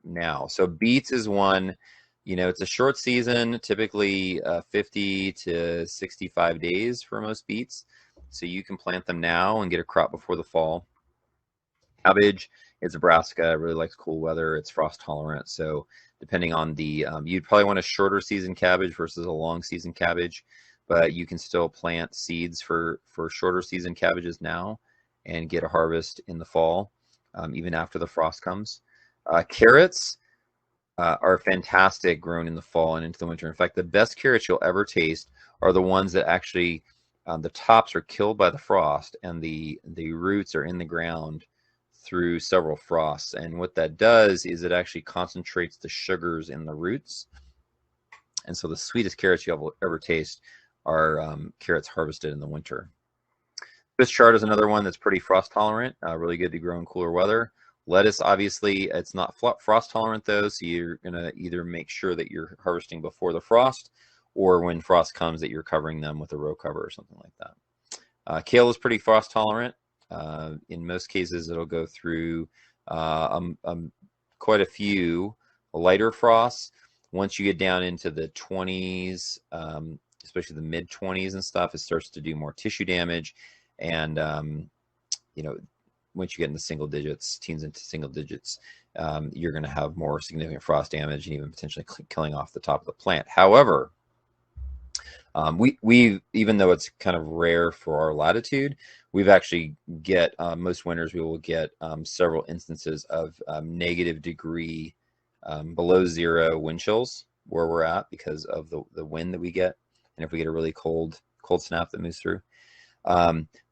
now. So beets is one. You know, it's a short season, typically 50 to 65 days for most beets. So you can plant them now and get a crop before the fall. Cabbage is Nebraska. It really likes cool weather. It's frost tolerant. So depending on the, you'd probably want a shorter season cabbage versus a long season cabbage, but you can still plant seeds for shorter season cabbages now and get a harvest in the fall, even after the frost comes. Carrots are fantastic grown in the fall and into the winter. In fact, the best carrots you'll ever taste are the ones that actually, the tops are killed by the frost and the roots are in the ground through several frosts. And what that does is it actually concentrates the sugars in the roots. And so the sweetest carrots you'll ever taste are carrots harvested in the winter. Swiss chard is another one that's pretty frost tolerant, really good to grow in cooler weather. Lettuce, obviously, it's not frost tolerant though, so you're gonna either make sure that you're harvesting before the frost, or when frost comes that you're covering them with a row cover or something like that. Kale is pretty frost tolerant. In most cases, it'll go through quite a few lighter frosts. Once you get down into the 20s, especially the mid 20s and stuff, it starts to do more tissue damage. And, you know, once you get into single digits, teens into single digits, you're going to have more significant frost damage and even potentially killing off the top of the plant. However, we even though it's kind of rare for our latitude, we've actually get most winters we will get several instances of negative degree below zero wind chills where we're at because of the wind that we get, and if we get a really cold snap that moves through,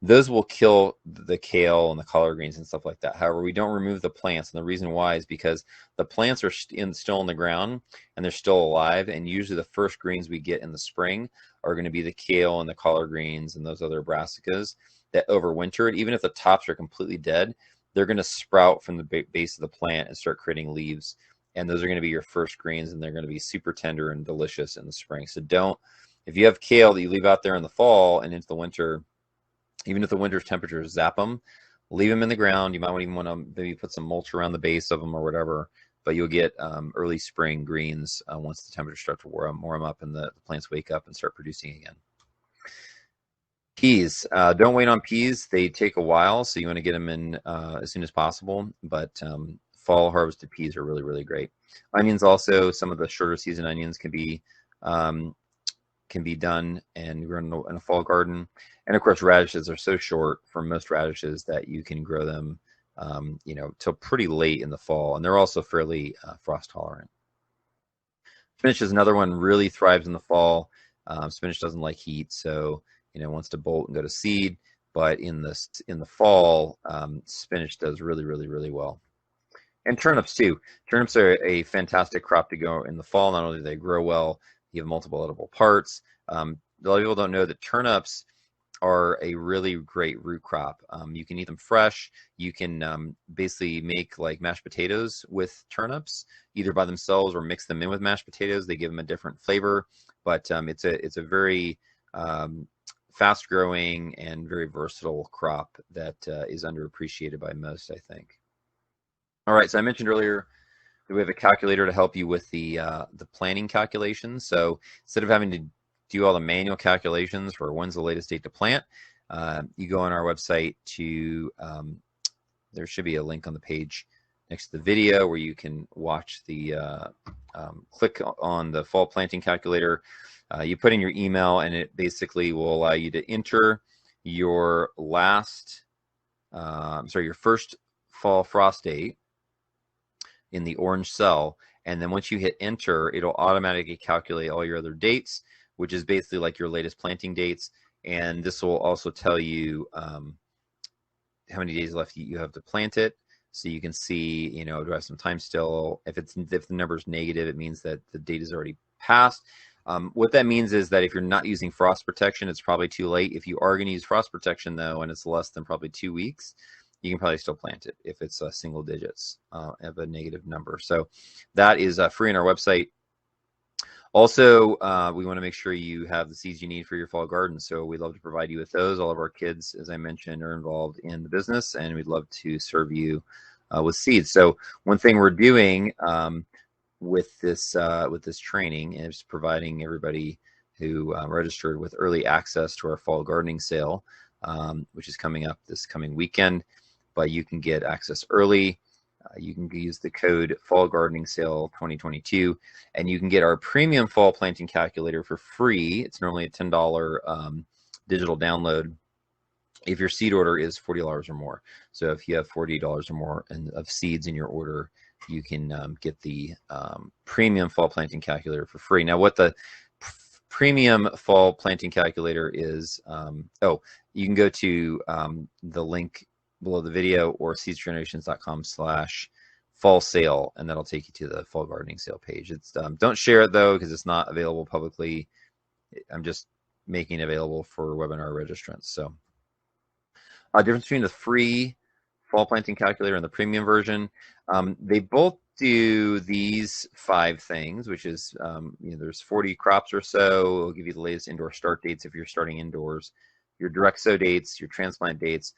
those will kill the kale and the collard greens and stuff like that. However, we don't remove the plants, and the reason why is because the plants are still in the ground and they're still alive, and usually the first greens we get in the spring are going to be the kale and the collard greens and those other brassicas that overwintered. Even if the tops are completely dead, they're going to sprout from the base of the plant and start creating leaves, and those are going to be your first greens, and they're going to be super tender and delicious in the spring. So if you have kale that you leave out there in the fall and into the winter, even if the winter's temperatures zap them, leave them in the ground. You might even want to maybe put some mulch around the base of them or whatever, but you'll get early spring greens once the temperatures start to warm up and the plants wake up and start producing again. Peas, don't wait on peas. They take a while, so you want to get them in as soon as possible, but fall harvested peas are really, really great. Onions also, some of the shorter season onions can be done and grown in a fall garden. And of course, radishes are so short for most radishes that you can grow them, you know, till pretty late in the fall, and they're also fairly frost tolerant. Spinach is another one, really thrives in the fall. Spinach doesn't like heat, so you know wants to bolt and go to seed. But in the fall, spinach does really, really, really well. And turnips too. Turnips are a fantastic crop to go in the fall. Not only do they grow well, you have multiple edible parts. A lot of people don't know that turnips are a really great root crop. You can eat them fresh. You can basically make like mashed potatoes with turnips, either by themselves or mix them in with mashed potatoes. They give them a different flavor, but it's a very fast growing and very versatile crop that is underappreciated by most, I think. All right, so I mentioned earlier that we have a calculator to help you with the planning calculations. So instead of having to do all the manual calculations for when's the latest date to plant, you go on our website to, there should be a link on the page next to the video where you can watch the, click on the fall planting calculator. You put in your email and it basically will allow you to enter your your first fall frost date in the orange cell, And then once you hit enter, it'll automatically calculate all your other dates, which is basically like your latest planting dates. And this will also tell you how many days left you have to plant it. So you can see, you know, do I have some time still? If the number is negative, it means that the date is already passed. What that means is that if you're not using frost protection, it's probably too late. If you are going to use frost protection though, and it's less than probably 2 weeks, you can probably still plant it if it's single digits of a negative number. So that is free on our website. Also, we want to make sure you have the seeds you need for your fall garden. So we'd love to provide you with those. All of our kids, as I mentioned, are involved in the business, and we'd love to serve you with seeds. So one thing we're doing with this training is providing everybody who registered with early access to our fall gardening sale, which is coming up this coming weekend. But you can get access early. You can use the code Fall Gardening Sale 2022, and you can get our premium fall planting calculator for free. It's normally a $10 digital download if your seed order is $40 or more. So if you have $40 or more of seeds in your order, you can get the premium fall planting calculator for free. Now, what the premium fall planting calculator is, you can go to the link below the video or seedsgenerations.com/fall sale, and that'll take you to the fall gardening sale page. It's don't share it though, because it's not available publicly. I'm just making it available for webinar registrants. So difference between the free fall planting calculator and the premium version, they both do these 5 things, which is there's 40 crops or so. It'll give you the latest indoor start dates if you're starting indoors, your direct sow dates, your transplant dates,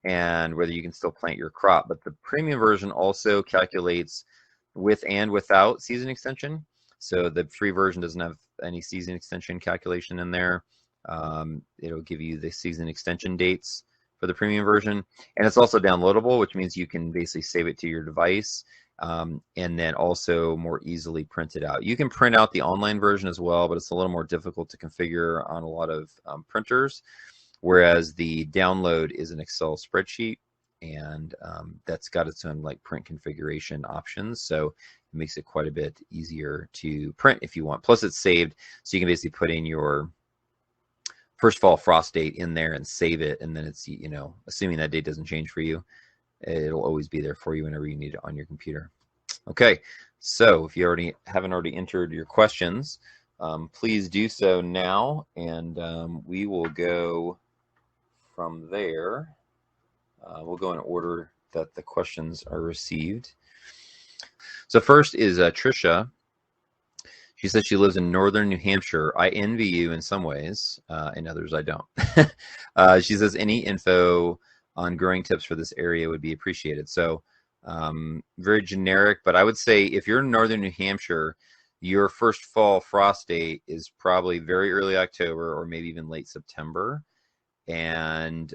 and whether you can still plant your crop. But the premium version also calculates with and without season extension. So the free version doesn't have any season extension calculation in there. It'll give you the season extension dates for the premium version. And it's also downloadable, which means you can basically save it to your device and then also more easily print it out. You can print out the online version as well, but it's a little more difficult to configure on a lot of printers. Whereas the download is an Excel spreadsheet, and that's got its own like print configuration options. So it makes it quite a bit easier to print if you want. Plus it's saved, so you can basically put in your first fall frost date in there and save it, and then it's, assuming that date doesn't change for you, it'll always be there for you whenever you need it on your computer. Okay, so if you haven't already entered your questions, please do so now, and we will go from there. We'll go in order that the questions are received. So first is Trisha. She says she lives in northern New Hampshire. I envy you in some ways, in others I don't. She says any info on growing tips for this area would be appreciated. So very generic, but I would say if you're in northern New Hampshire, your first fall frost date is probably very early October or maybe even late September. And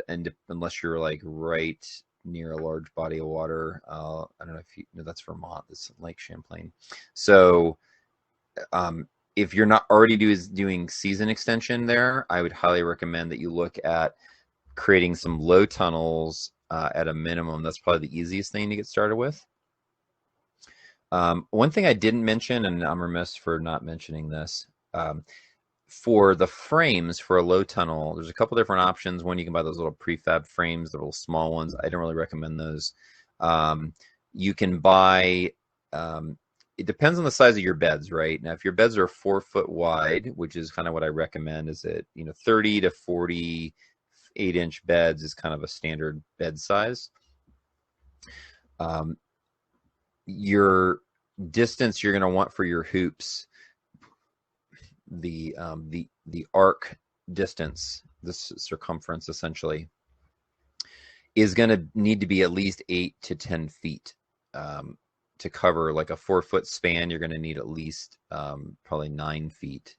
unless you're like right near a large body of water, I don't know if you know, that's Vermont, that's Lake Champlain. So if you're not already doing season extension there, I would highly recommend that you look at creating some low tunnels at a minimum. That's probably the easiest thing to get started with. One thing I didn't mention, and I'm remiss for not mentioning this, for the frames for a low tunnel, there's a couple different options. One, you can buy those little prefab frames, the little small ones. I don't really recommend those. You can buy, it depends on the size of your beds, right? Now, if your beds are 4 foot wide, which is kind of what I recommend, is that 30 to 48-inch beds is kind of a standard bed size. Your distance you're going to want for your hoops, the arc distance, this circumference essentially, is going to need to be at least 8 to 10 feet to cover like a 4 foot span. You're going to need at least probably 9 feet.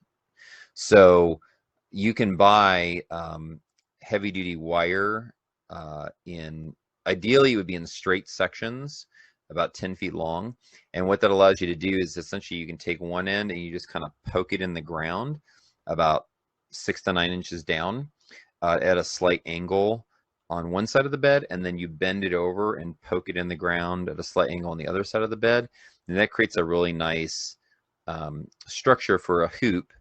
So you can buy heavy duty wire ideally it would be in straight sections about 10 feet long. And what that allows you to do is essentially you can take one end and you just kind of poke it in the ground about 6 to 9 inches down at a slight angle on one side of the bed, and then you bend it over and poke it in the ground at a slight angle on the other side of the bed. And that creates a really nice structure for a hoop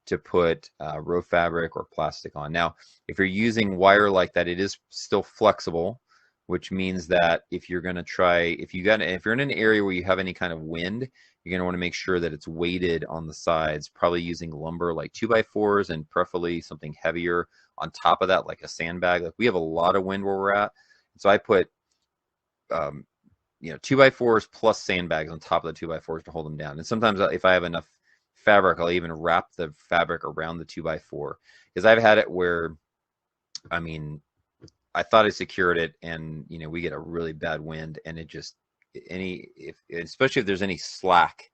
to put row fabric or plastic on. Now, if you're using wire like that, it is still flexible, which means that if you're going to try, if you're in an area where you have any kind of wind, you're going to want to make sure that it's weighted on the sides, probably using lumber like 2x4s and preferably something heavier on top of that, like a sandbag. Like we have a lot of wind where we're at, so I put 2x4s plus sandbags on top of the 2x4s to hold them down. And sometimes if I have enough fabric, I'll even wrap the fabric around the 2x4, because I've had it where, I mean, I thought I secured it, and we get a really bad wind, and it just especially if there's any slack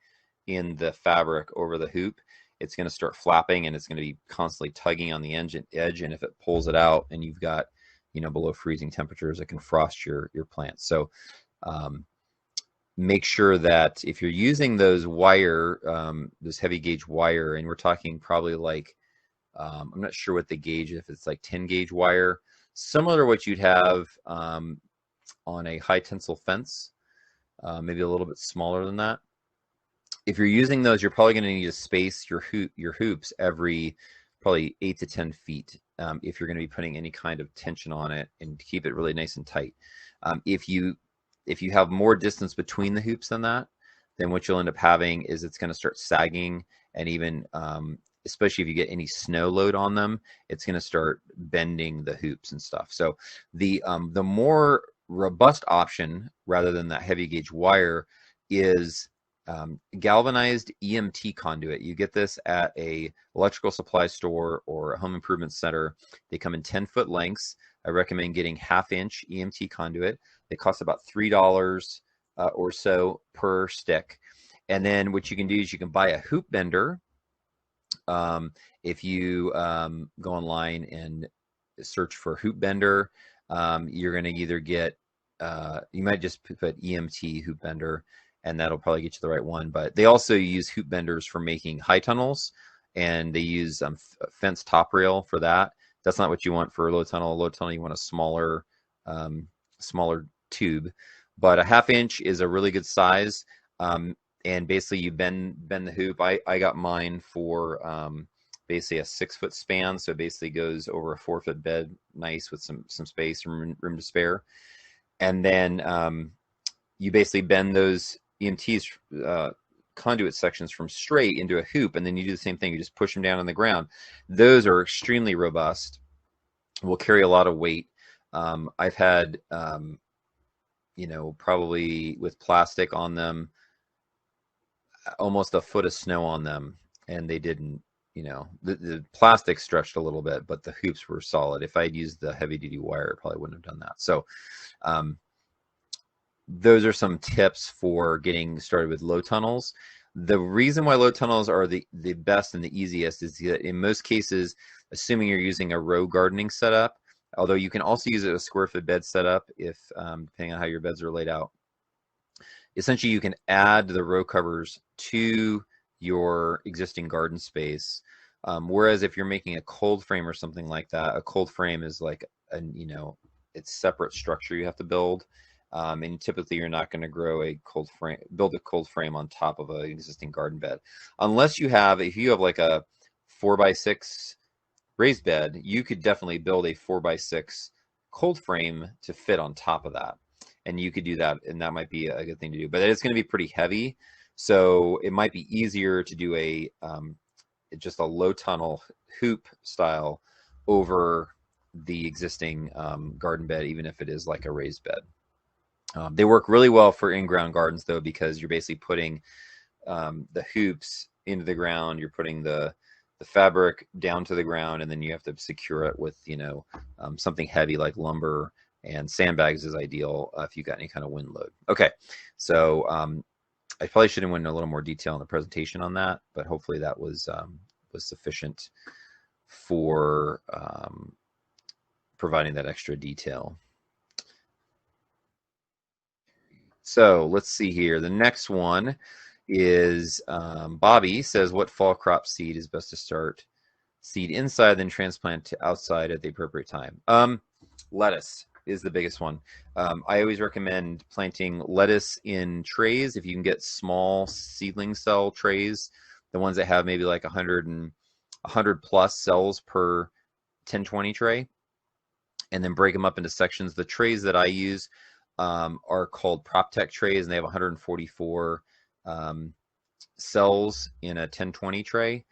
in the fabric over the hoop, it's going to start flapping, and it's going to be constantly tugging on the edge. And if it pulls it out, and you've got below freezing temperatures, it can frost your plants. So make sure that if you're using those wire, this heavy gauge wire, and we're talking probably like I'm not sure what the gauge, if it's like 10 gauge wire, similar to what you'd have on a high tensile fence, maybe a little bit smaller than that. If you're using those, you're probably going to need to space your hoops every probably 8 to 10 feet if you're going to be putting any kind of tension on it, and keep it really nice and tight. If you have more distance between the hoops than that, then what you'll end up having is it's going to start sagging, and even especially if you get any snow load on them, it's going to start bending the hoops and stuff. So the more robust option, rather than that heavy gauge wire, is galvanized EMT conduit. You get this at a electrical supply store or a home improvement center. They come in 10-foot lengths. I recommend getting 1/2-inch EMT conduit. They cost about $3 or so per stick. And then what you can do is you can buy a hoop bender. If you go online and search for hoop bender, you're going to either get, you might just put EMT hoop bender, and that'll probably get you the right one. But they also use hoop benders for making high tunnels, and they use fence top rail for that. That's not what you want for a low tunnel. A low tunnel, you want a smaller tube. But a 1/2-inch is a really good size. And basically you bend the hoop. I got mine for basically a 6-foot span, so it basically goes over a 4-foot bed, nice, with some space and room to spare. And then you basically bend those EMTs conduit sections from straight into a hoop, and then you do the same thing. You just push them down on the ground. Those are extremely robust, will carry a lot of weight. I've had probably with plastic on them, almost a foot of snow on them, and they didn't, the plastic stretched a little bit, but the hoops were solid. If I'd used the heavy duty wire, it probably wouldn't have done that. So those are some tips for getting started with low tunnels. The reason why low tunnels are the best and the easiest is that in most cases, assuming you're using a row gardening setup, although you can also use a square foot bed setup if depending on how your beds are laid out, essentially you can add the row covers to your existing garden space. Whereas if you're making a cold frame or something like that, a cold frame is like it's separate structure you have to build. And typically you're not going to build a cold frame on top of an existing garden bed. Unless if you have like a 4x6 raised bed, you could definitely build a 4x6 cold frame to fit on top of that. And you could do that, and that might be a good thing to do. But it's going to be pretty heavy, so it might be easier to do just a low tunnel hoop style over the existing garden bed, even if it is like a raised bed. They work really well for in-ground gardens, though, because you're basically putting the hoops into the ground. You're putting the fabric down to the ground, and then you have to secure it with something heavy like lumber, and sandbags is ideal if you got any kind of wind load. Okay, so I probably should have went into a little more detail in the presentation on that, but hopefully that was sufficient for providing that extra detail. So let's see here. The next one is Bobby says, what fall crop seed is best to start seed inside, then transplant to outside at the appropriate time? Lettuce is the biggest one. I always recommend planting lettuce in trays. If you can get small seedling cell trays, the ones that have maybe like 100 plus cells per 1020 tray, and then break them up into sections. The trays that I use are called PropTech trays, and they have 144 cells in a 1020 tray.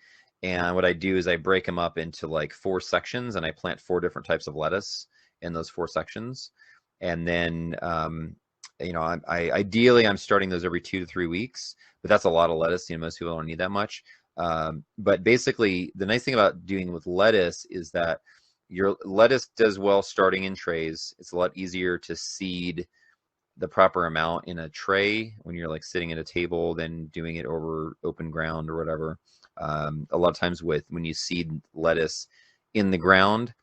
And what I do is I break them up into like 4 sections, and I plant 4 different types of lettuce in those 4 sections. And then, you know, ideally I'm starting those every 2 to 3 weeks, but that's a lot of lettuce. You know, most people don't need that much. But basically, the nice thing about doing with lettuce is that your lettuce does well starting in trays. It's a lot easier to seed the proper amount in a tray when you're like sitting at a table than doing it over open ground or whatever. A lot of times when you seed lettuce in the ground,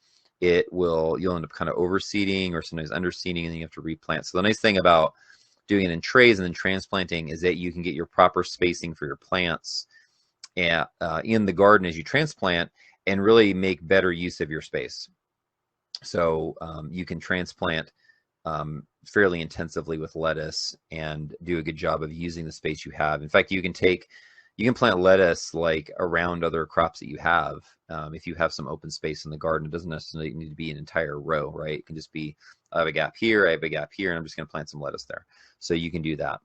you'll end up kind of overseeding or sometimes underseeding, and then you have to replant. So the nice thing about doing it in trays and then transplanting is that you can get your proper spacing for your plants in the garden as you transplant and really make better use of your space. So you can transplant fairly intensively with lettuce and do a good job of using the space you have. In fact, you can plant lettuce like around other crops that you have. If you have some open space in the garden, it doesn't necessarily need to be an entire row, right? It can just be, I have a gap here, I have a gap here, and I'm just going to plant some lettuce there. So you can do that.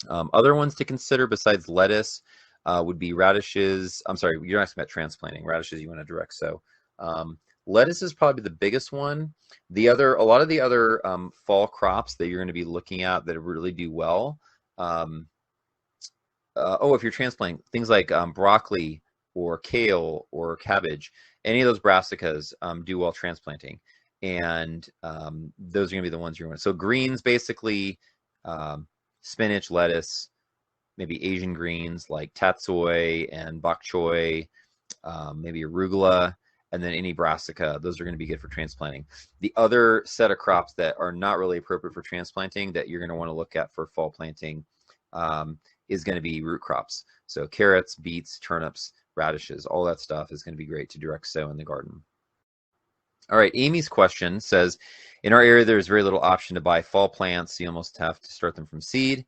Other ones to consider besides lettuce would be radishes. I'm sorry, you're asking about transplanting. Radishes you want to direct sow. Lettuce is probably the biggest one. A lot of the other fall crops that you're going to be looking at that really do well. If you're transplanting, things like broccoli or kale or cabbage, any of those brassicas do well transplanting. And those are going to be the ones you're going to. So greens, basically, spinach, lettuce, maybe Asian greens like tatsoi and bok choy, maybe arugula, and then any brassica. Those are going to be good for transplanting. The other set of crops that are not really appropriate for transplanting that you're going to want to look at for fall planting is going to be root crops. So carrots, beets, turnips, radishes, all that stuff is going to be great to direct sow in the garden. All right, Amy's question says, in our area, there's very little option to buy fall plants. So you almost have to start them from seed.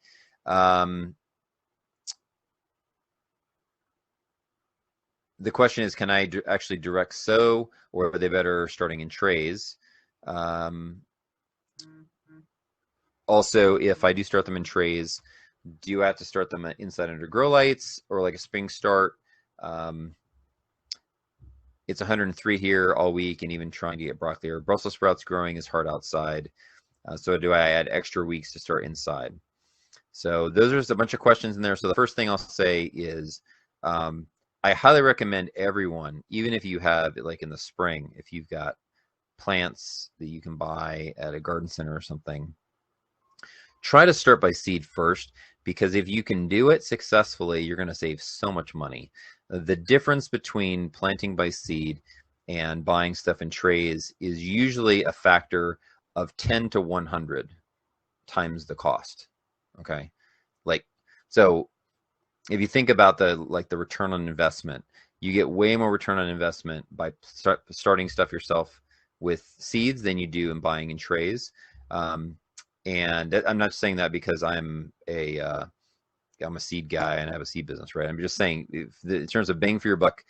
The question is, can I actually direct sow, or are they better starting in trays? Also, if I do start them in trays, do you have to start them inside under grow lights or like a spring start? It's 103 here all week, and even trying to get broccoli or Brussels sprouts growing is hard outside. So do I add extra weeks to start inside? So those are just a bunch of questions in there. So the first thing I'll say is I highly recommend everyone, even if you have, like in the spring, if you've got plants that you can buy at a garden center or something, try to start by seed first, because if you can do it successfully, you're going to save so much money. The difference between planting by seed and buying stuff in trays is usually a factor of 10 to 100 times the cost. Okay, so if you think about the return on investment, you get way more return on investment by starting stuff yourself with seeds than you do in buying in trays. And I'm not saying that because I'm a seed guy and I have a seed business, right? I'm just saying, in terms of bang for your buck,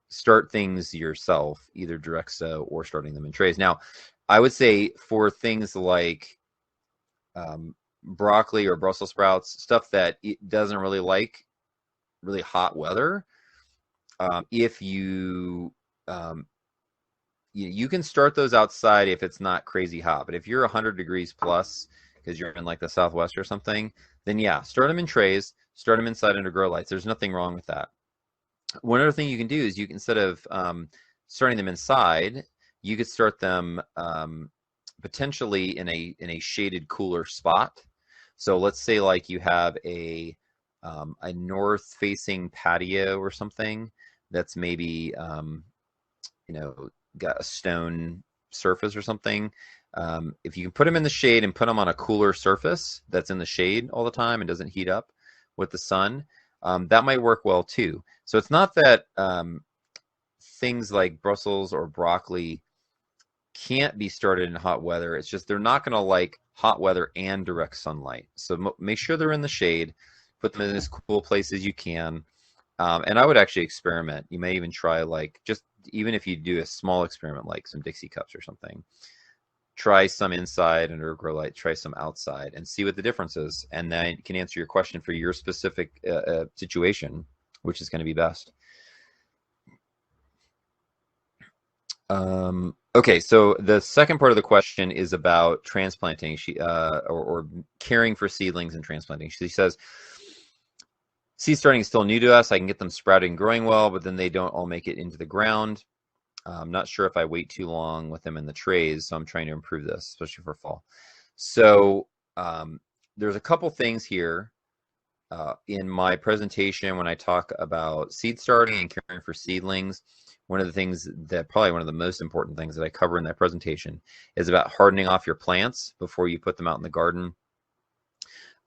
start things yourself, either direct sow or starting them in trays. Now, I would say for things like broccoli or Brussels sprouts, stuff that it doesn't really like really hot weather, if you can start those outside if it's not crazy hot. But if you're 100 degrees plus because you're in like the Southwest or something, then yeah, start them in trays, start them inside under grow lights. There's nothing wrong with that. One other thing you can do is you can, instead of starting them inside, you could start them potentially in a shaded, cooler spot. So let's say like you have a north-facing patio or something that's maybe got a stone surface or something. If you can put them in the shade and put them on a cooler surface that's in the shade all the time and doesn't heat up with the sun, that might work well too. So it's not that things like Brussels or broccoli can't be started in hot weather. It's just they're not going to like hot weather and direct sunlight. So make sure they're in the shade. Put them in as cool place as you can. And I would actually experiment. You may even try, like, just even if you do a small experiment like some Dixie cups or something, try some inside under a grow light, try some outside, and see what the difference is. And then it can answer your question for your specific situation, which is going to be best. Okay, so the second part of the question is about transplanting, or caring for seedlings and transplanting. She says, seed starting is still new to us. I can get them sprouting and growing well, but then they don't all make it into the ground. I'm not sure if I wait too long with them in the trays, so I'm trying to improve this, especially for fall. So there's a couple things here in my presentation when I talk about seed starting and caring for seedlings. One of the things that, probably one of the most important things that I cover in that presentation, is about hardening off your plants before you put them out in the garden.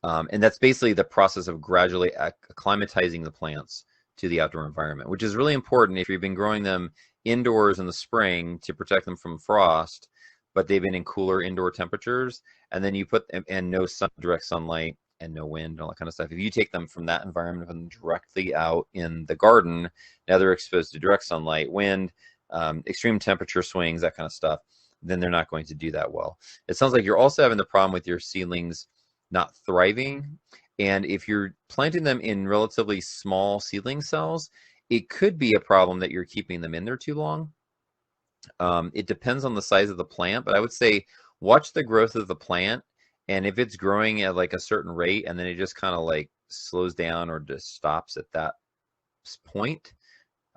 And that's basically the process of gradually acclimatizing the plants to the outdoor environment, which is really important if you've been growing them indoors in the spring to protect them from frost, but they've been in cooler indoor temperatures, and then you put them in no direct sunlight and no wind and all that kind of stuff. If you take them from that environment and directly out in the garden, now they're exposed to direct sunlight, wind, extreme temperature swings, that kind of stuff, then they're not going to do that well. It sounds like you're also having the problem with your seedlings not thriving. And if you're planting them in relatively small seedling cells, it could be a problem that you're keeping them in there too long. It depends on the size of the plant, but I would say watch the growth of the plant. And if it's growing at like a certain rate and then it just kind of like slows down or just stops at that point,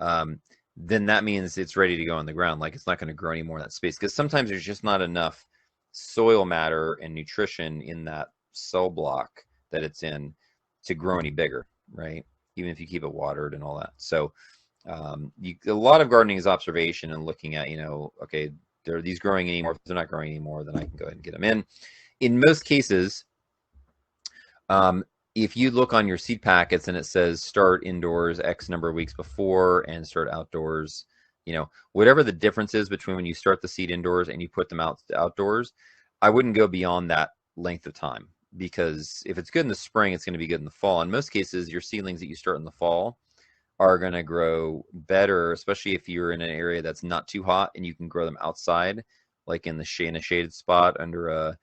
then that means it's ready to go on the ground. Like, it's not going to grow anymore in that space, because sometimes there's just not enough soil matter and nutrition in that cell block that it's in to grow any bigger, right? Even if you keep it watered and all that. So a lot of gardening is observation and looking at, okay, are these growing anymore? If they're not growing anymore, then I can go ahead and get them in. In most cases, if you look on your seed packets and it says start indoors X number of weeks before and start outdoors, whatever the difference is between when you start the seed indoors and you put them outdoors, I wouldn't go beyond that length of time, because if it's good in the spring, it's going to be good in the fall. In most cases, your seedlings that you start in the fall are going to grow better, especially if you're in an area that's not too hot and you can grow them outside, like in a shaded spot under a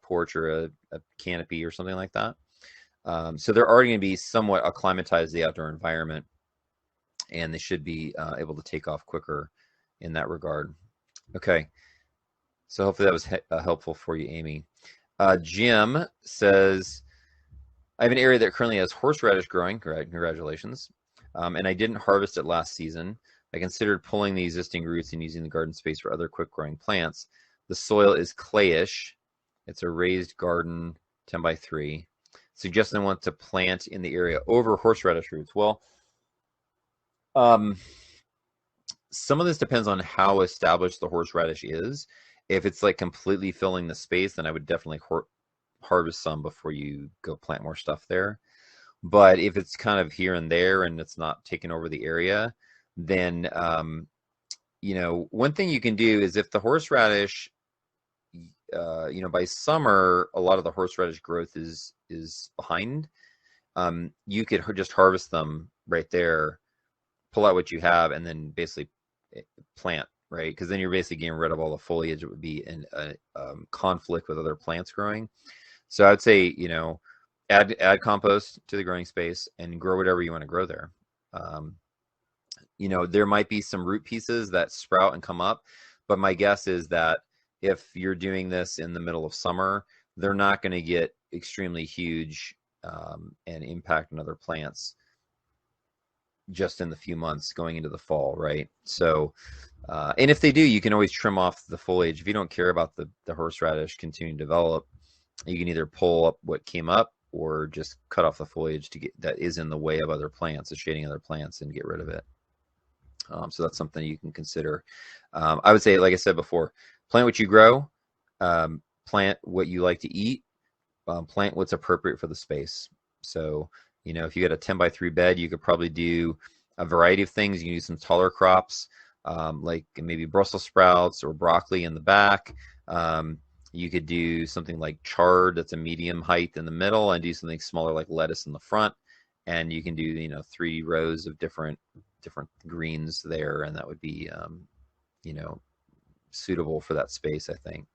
porch or a canopy or something like that. So they're already going to be somewhat acclimatized to the outdoor environment, and they should be able to take off quicker in that regard. Okay, so hopefully that was helpful for you, Amy. Jim says, I have an area that currently has horseradish growing. Congratulations. And I didn't harvest it last season. I considered pulling the existing roots and using the garden space for other quick growing plants. The soil is clayish. It's a raised garden, 10 by 3. Suggesting I want to plant in the area over horseradish roots. Well, some of this depends on how established the horseradish is. If it's like completely filling the space, then I would definitely harvest some before you go plant more stuff there. But if it's kind of here and there and it's not taking over the area, then one thing you can do is, if the horseradish, by summer, a lot of the horseradish growth is behind, you could just harvest them right there, pull out what you have, and then basically plant, right? Because then you're basically getting rid of all the foliage. It would be in a conflict with other plants growing. So I would say, add compost to the growing space and grow whatever you want to grow there. There might be some root pieces that sprout and come up, but my guess is that if you're doing this in the middle of summer, they're not going to get extremely huge and impact on other plants just in the few months going into the fall, right? So, and if they do, you can always trim off the foliage. If you don't care about the horseradish continuing to develop, you can either pull up what came up or just cut off the foliage that is in the way of other plants, is shading other plants, and get rid of it. So that's something you can consider. I would say, like I said before, plant what you grow, plant what you like to eat, plant what's appropriate for the space. So, if you got a 10 by 3 bed, you could probably do a variety of things. You can use some taller crops. like maybe Brussels sprouts or broccoli in the back. You could do something like chard that's a medium height in the middle, and do something smaller like lettuce in the front. And you can do, 3 rows of different greens there, and that would be, suitable for that space, I think.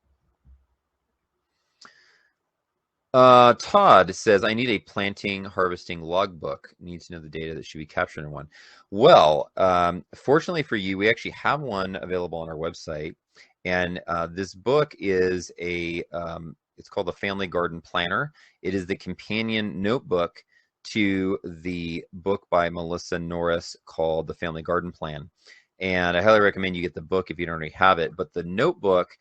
Todd says, I need a planting harvesting logbook. Need to know the data that should be captured in one. Well, fortunately for you, we actually have one available on our website. And this book is it's called the Family Garden Planner. It is the companion notebook to the book by Melissa Norris called The Family Garden Plan. And I highly recommend you get the book if you don't already have it. But the notebook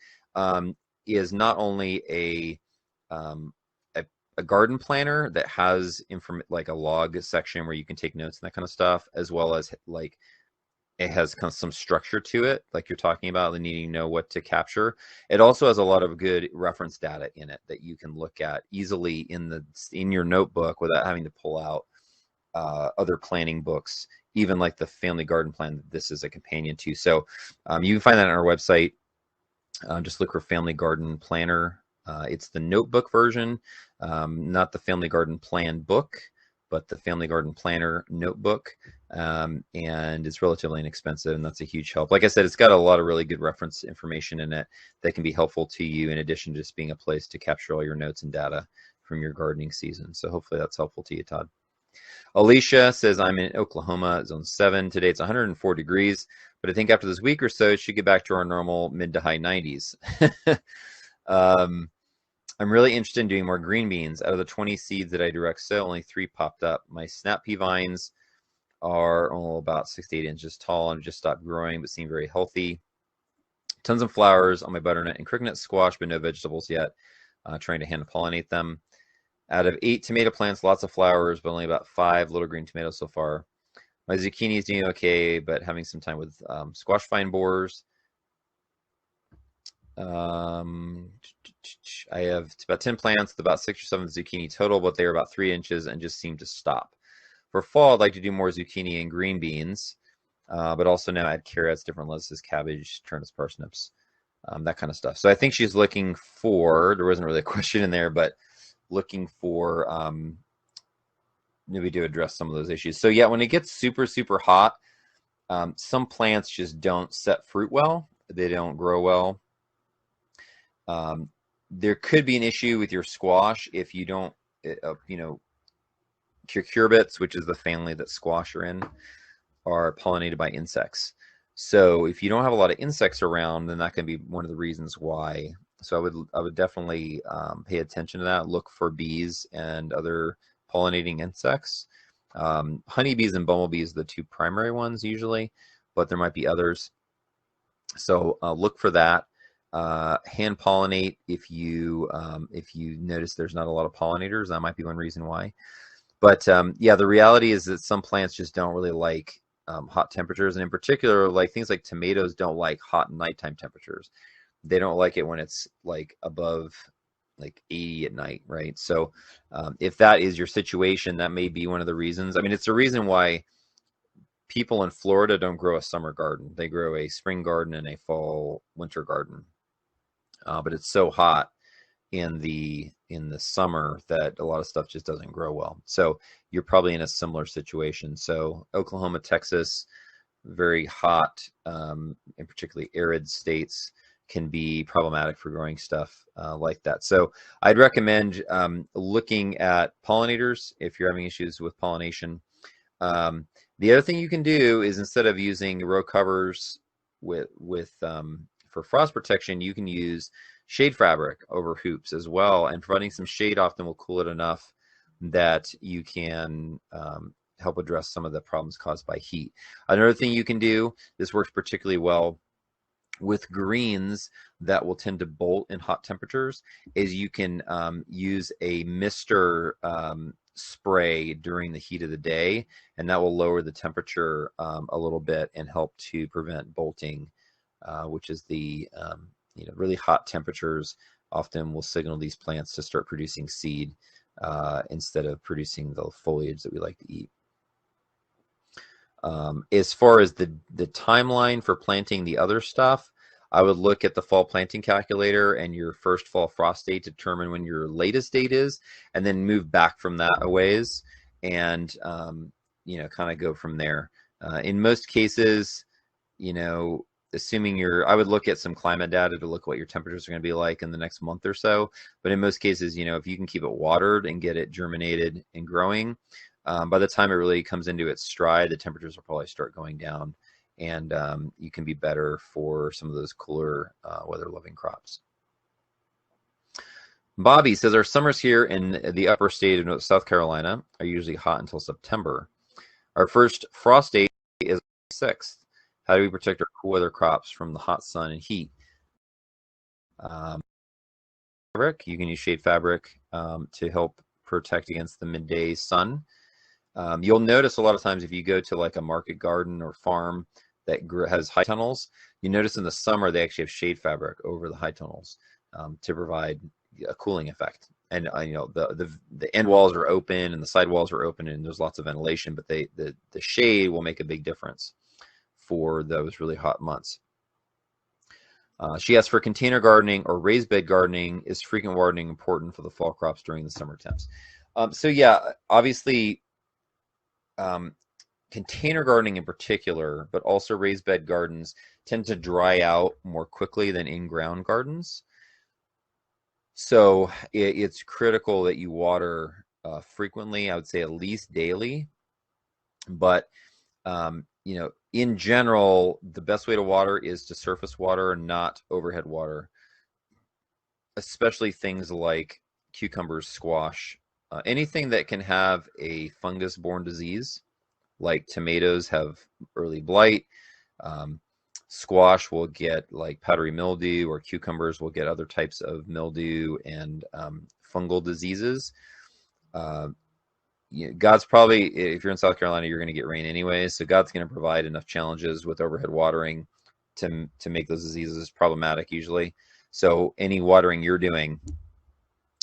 is not only a garden planner that has like a log section where you can take notes and that kind of stuff, as well as like it has kind of some structure to it, like you're talking about, the needing to know what to capture. It also has a lot of good reference data in it that you can look at easily in your notebook without having to pull out other planning books, even like the Family Garden Plan that this is a companion to. So you can find that on our website. Just look for Family Garden Planner. It's the notebook version, not the Family Garden Plan book, but the Family Garden Planner notebook, and it's relatively inexpensive, and that's a huge help. Like I said, it's got a lot of really good reference information in it that can be helpful to you, in addition to just being a place to capture all your notes and data from your gardening season. So hopefully that's helpful to you, Todd. Alicia says, I'm in Oklahoma, zone 7. Today it's 104 degrees, but I think after this week or so, it should get back to our normal mid to high 90s. I'm really interested in doing more green beans. Out of the 20 seeds that I direct sow, only 3 popped up. My snap pea vines are only about 6 to 8 inches tall and just stopped growing, but seem very healthy. Tons of flowers on my butternut and cricketnut squash, but no vegetables yet. Trying to hand pollinate them. Out of 8 tomato plants, lots of flowers, but only about 5 little green tomatoes so far. My zucchini is doing okay, but having some time with squash vine borers. I have about 10 plants with about 6 or 7 zucchini total, but they're about 3 inches and just seem to stop. For fall, I'd like to do more zucchini and green beans, but also now add carrots, different lettuces, cabbage, turnips, parsnips, that kind of stuff. So I think she's looking for, there wasn't really a question in there, but looking for maybe to address some of those issues. So yeah, when it gets super, super hot, some plants just don't set fruit well. They don't grow well. There could be an issue with your squash if you don't, cucurbits, which is the family that squash are in, are pollinated by insects. So if you don't have a lot of insects around, then that can be one of the reasons why. So I would definitely pay attention to that. Look for bees and other pollinating insects. Honeybees and bumblebees are the 2 primary ones usually, but there might be others. So look for that. Hand pollinate if you notice there's not a lot of pollinators. That might be one reason why. But yeah, the reality is that some plants just don't really like hot temperatures, and in particular, like things like tomatoes don't like hot nighttime temperatures. They don't like it when it's like above like 80 at night, right? So if that is your situation, that may be one of the reasons. I mean, it's a reason why people in Florida don't grow a summer garden. They grow a spring garden and a fall winter garden. But it's so hot in the summer that a lot of stuff just doesn't grow well. So you're probably in a similar situation. So Oklahoma, Texas, very hot, and particularly arid states can be problematic for growing stuff like that. So I'd recommend looking at pollinators if you're having issues with pollination. The other thing you can do is, instead of using row covers for frost protection, you can use shade fabric over hoops as well, and providing some shade often will cool it enough that you can help address some of the problems caused by heat. Another thing you can do, this works particularly well with greens that will tend to bolt in hot temperatures, is you can use a mister spray during the heat of the day, and that will lower the temperature a little bit and help to prevent bolting, which is the really hot temperatures often will signal these plants to start producing seed instead of producing the foliage that we like to eat. As far as the timeline for planting the other stuff, I would look at the fall planting calculator and your first fall frost date to determine when your latest date is, and then move back from that a ways, and kind of go from there. In most cases, assuming I would look at some climate data to look what your temperatures are going to be like in the next month or so. But in most cases, if you can keep it watered and get it germinated and growing, by the time it really comes into its stride, the temperatures will probably start going down, and you can be better for some of those cooler weather-loving crops. Bobby says, our summers here in the upper state of South Carolina are usually hot until September. Our first frost date is 6th. How do we protect our cool weather crops from the hot sun and heat? Fabric. You can use shade fabric to help protect against the midday sun. You'll notice a lot of times if you go to like a market garden or farm that has high tunnels, you notice in the summer they actually have shade fabric over the high tunnels to provide a cooling effect. And the end walls are open and the side walls are open and there's lots of ventilation, but the shade will make a big difference for those really hot months. She asks, for container gardening or raised bed gardening, is frequent watering important for the fall crops during the summer temps? So yeah, obviously container gardening in particular, but also raised bed gardens tend to dry out more quickly than in-ground gardens. So it's critical that you water frequently. I would say at least daily. But in general, the best way to water is to surface water, not overhead water, especially things like cucumbers, squash, anything that can have a fungus-borne disease, like tomatoes have early blight. Squash will get like powdery mildew, or cucumbers will get other types of mildew and fungal diseases. God's probably, if you're in South Carolina, you're going to get rain anyways, so God's going to provide enough challenges with overhead watering to make those diseases problematic usually. So any watering you're doing,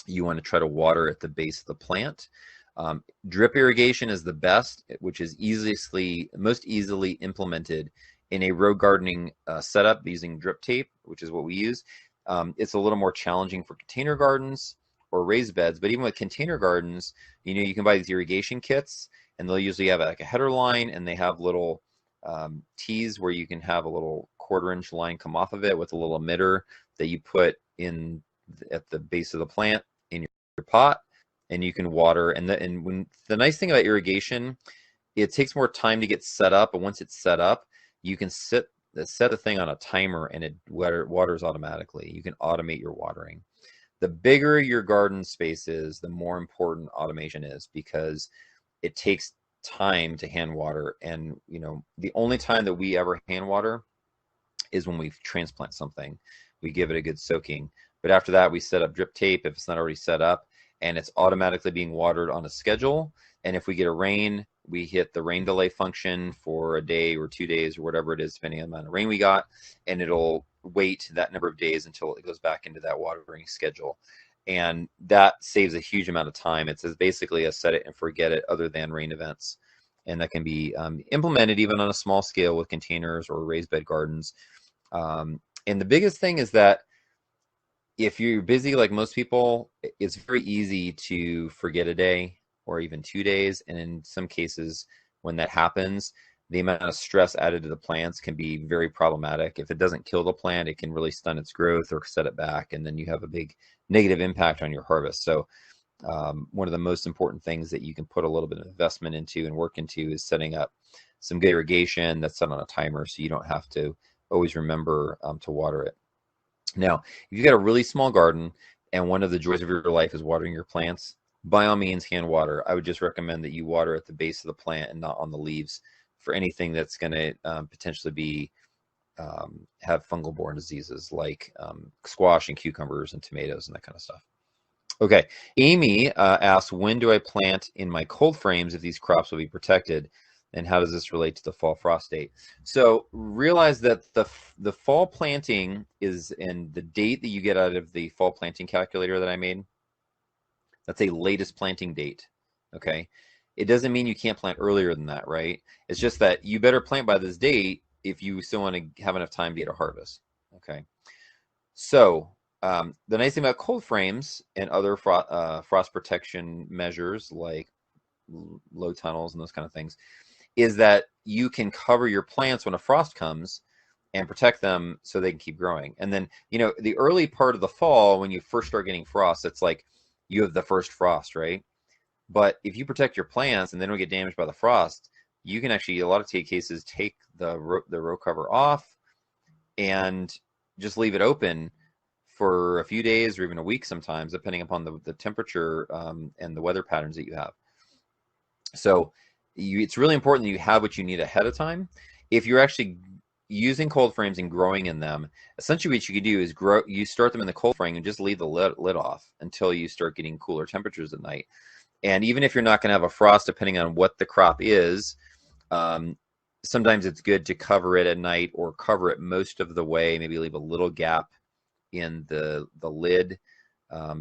you want to try to water at the base of the plant. Drip irrigation is the best, which is most easily implemented in a row gardening setup using drip tape, which is what we use. It's a little more challenging for container gardens or raised beds, but even with container gardens, you can buy these irrigation kits, and they'll usually have like a header line, and they have little tees where you can have a little 1/4-inch line come off of it with a little emitter that you put in at the base of the plant in your pot, and you can water. And the nice thing about irrigation, it takes more time to get set up, but once it's set up, you can set the thing on a timer, and it waters automatically. You can automate your watering. The bigger your garden space is, the more important automation is, because it takes time to hand water. And the only time that we ever hand water is when we transplant something. We give it a good soaking, but after that we set up drip tape if it's not already set up, and it's automatically being watered on a schedule. And if we get a rain, we hit the rain delay function for a day or 2 days or whatever it is, depending on the amount of rain we got, and it'll wait that number of days until it goes back into that watering schedule. And that saves a huge amount of time. It's basically a set it and forget it other than rain events. And that can be implemented even on a small scale with containers or raised bed gardens. And the biggest thing is that if you're busy like most people, it's very easy to forget a day or even 2 days. And in some cases, when that happens, the amount of stress added to the plants can be very problematic. If it doesn't kill the plant, it can really stun its growth or set it back, and then you have a big negative impact on your harvest. So one of the most important things that you can put a little bit of investment into and work into is setting up some good irrigation that's set on a timer, so you don't have to always remember to water it. Now, if you've got a really small garden and one of the joys of your life is watering your plants, by all means, hand water. I would just recommend that you water at the base of the plant and not on the leaves for anything that's going to potentially be have fungal-borne diseases like squash and cucumbers and tomatoes and that kind of stuff. Okay, Amy asks, when do I plant in my cold frames if these crops will be protected? And how does this relate to the fall frost date? So realize that the fall planting is, and the date that you get out of the fall planting calculator that I made, that's a latest planting date, okay? it doesn't mean you can't plant earlier than that, right? It's just that you better plant by this date if you still want to have enough time to get a harvest. Okay. So the nice thing about cold frames and other frost protection measures like low tunnels and those kind of things is that you can cover your plants when a frost comes and protect them so they can keep growing. And then, you know, the early part of the fall, when you first start getting frost, it's like you have the first frost, right? But if you protect your plants and they don't get damaged by the frost, you can actually, a lot of cases, take the row cover off and just leave it open for a few days or even a week sometimes, depending upon the temperature and the weather patterns that you have. So it's really important that you have what you need ahead of time. If you're actually using cold frames and growing in them, essentially what you could do is you start them in the cold frame and just leave the lid off until you start getting cooler temperatures at night. And even if you're not going to have a frost, depending on what the crop is, sometimes it's good to cover it at night or cover it most of the way, maybe leave a little gap in the lid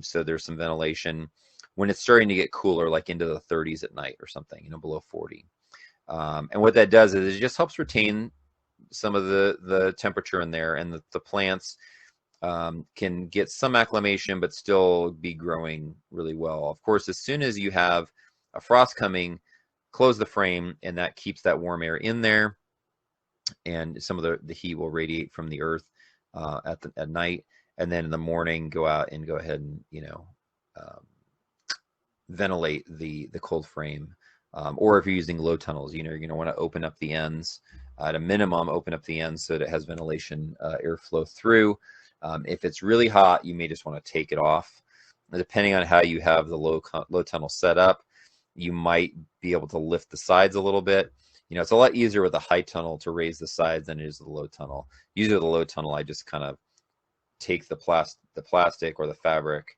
so there's some ventilation when it's starting to get cooler, like into the 30s at night or something, you know, below 40. And what that does is it just helps retain some of the temperature in there, and the plants can get some acclimation but still be growing really well. Of course, as soon as you have a frost coming, close the frame, and that keeps that warm air in there, and some of the heat will radiate from the earth at night, and then in the morning go out and go ahead and, you know, ventilate the cold frame. Or if you're using low tunnels, you know, you're going to want to open up the ends. At a minimum, open up the ends so that it has ventilation airflow through. If it's really hot, you may just want to take it off. Depending on how you have the low tunnel set up, you might be able to lift the sides a little bit. You know, it's a lot easier with a high tunnel to raise the sides than it is with the low tunnel. Usually with the low tunnel, I just kind of take the plastic or the fabric.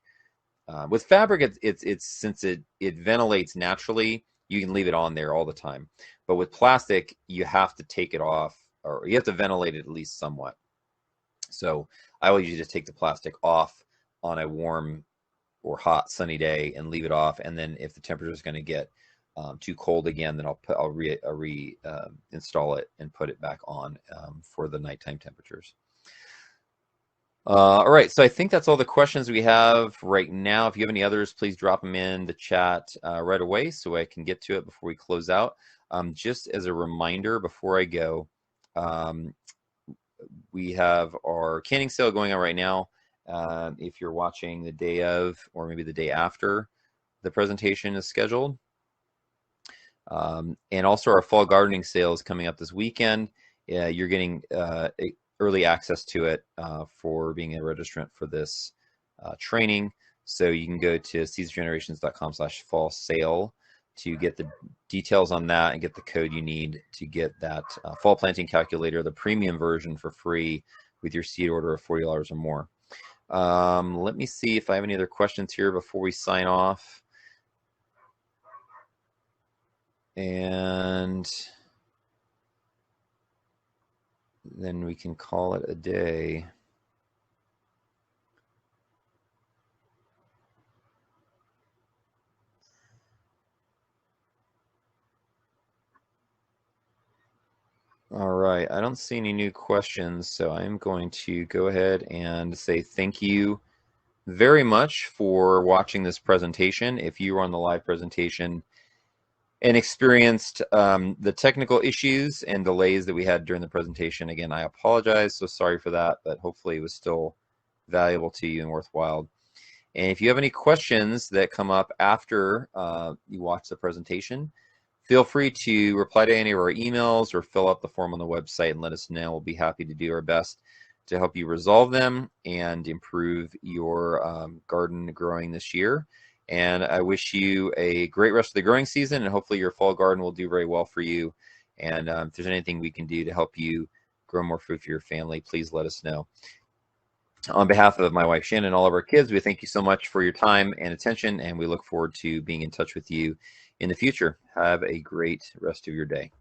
With fabric, it's since it ventilates naturally, you can leave it on there all the time. But with plastic, you have to take it off, or you have to ventilate it at least somewhat. So I will usually just take the plastic off on a warm or hot sunny day and leave it off. And then if the temperature is going to get too cold again, then I'll install it and put it back on for the nighttime temperatures. All right, so I think that's all the questions we have right now. If you have any others, please drop them in the chat right away so I can get to it before we close out. Just as a reminder before I go, we have our canning sale going on right now. If you're watching the day of or maybe the day after the presentation is scheduled. And also our fall gardening sale is coming up this weekend. You're getting early access to it for being a registrant for this training. So you can go to caesargenerations.com/fall sale to get the details on that and get the code you need to get that fall planting calculator, the premium version, for free with your seed order of $40 or more. Let me see if I have any other questions here before we sign off. And then we can call it a day. All right, I don't see any new questions, so I'm going to go ahead and say thank you very much for watching this presentation. If you were on the live presentation and experienced the technical issues and delays that we had during the presentation, again, I apologize, so sorry for that, but hopefully it was still valuable to you and worthwhile. And if you have any questions that come up after you watch the presentation, feel free to reply to any of our emails or fill out the form on the website and let us know. We'll be happy to do our best to help you resolve them and improve your garden growing this year. And I wish you a great rest of the growing season, and hopefully your fall garden will do very well for you. And if there's anything we can do to help you grow more food for your family, please let us know. On behalf of my wife Shannon and all of our kids, we thank you so much for your time and attention, and we look forward to being in touch with you in the future. Have a great rest of your day.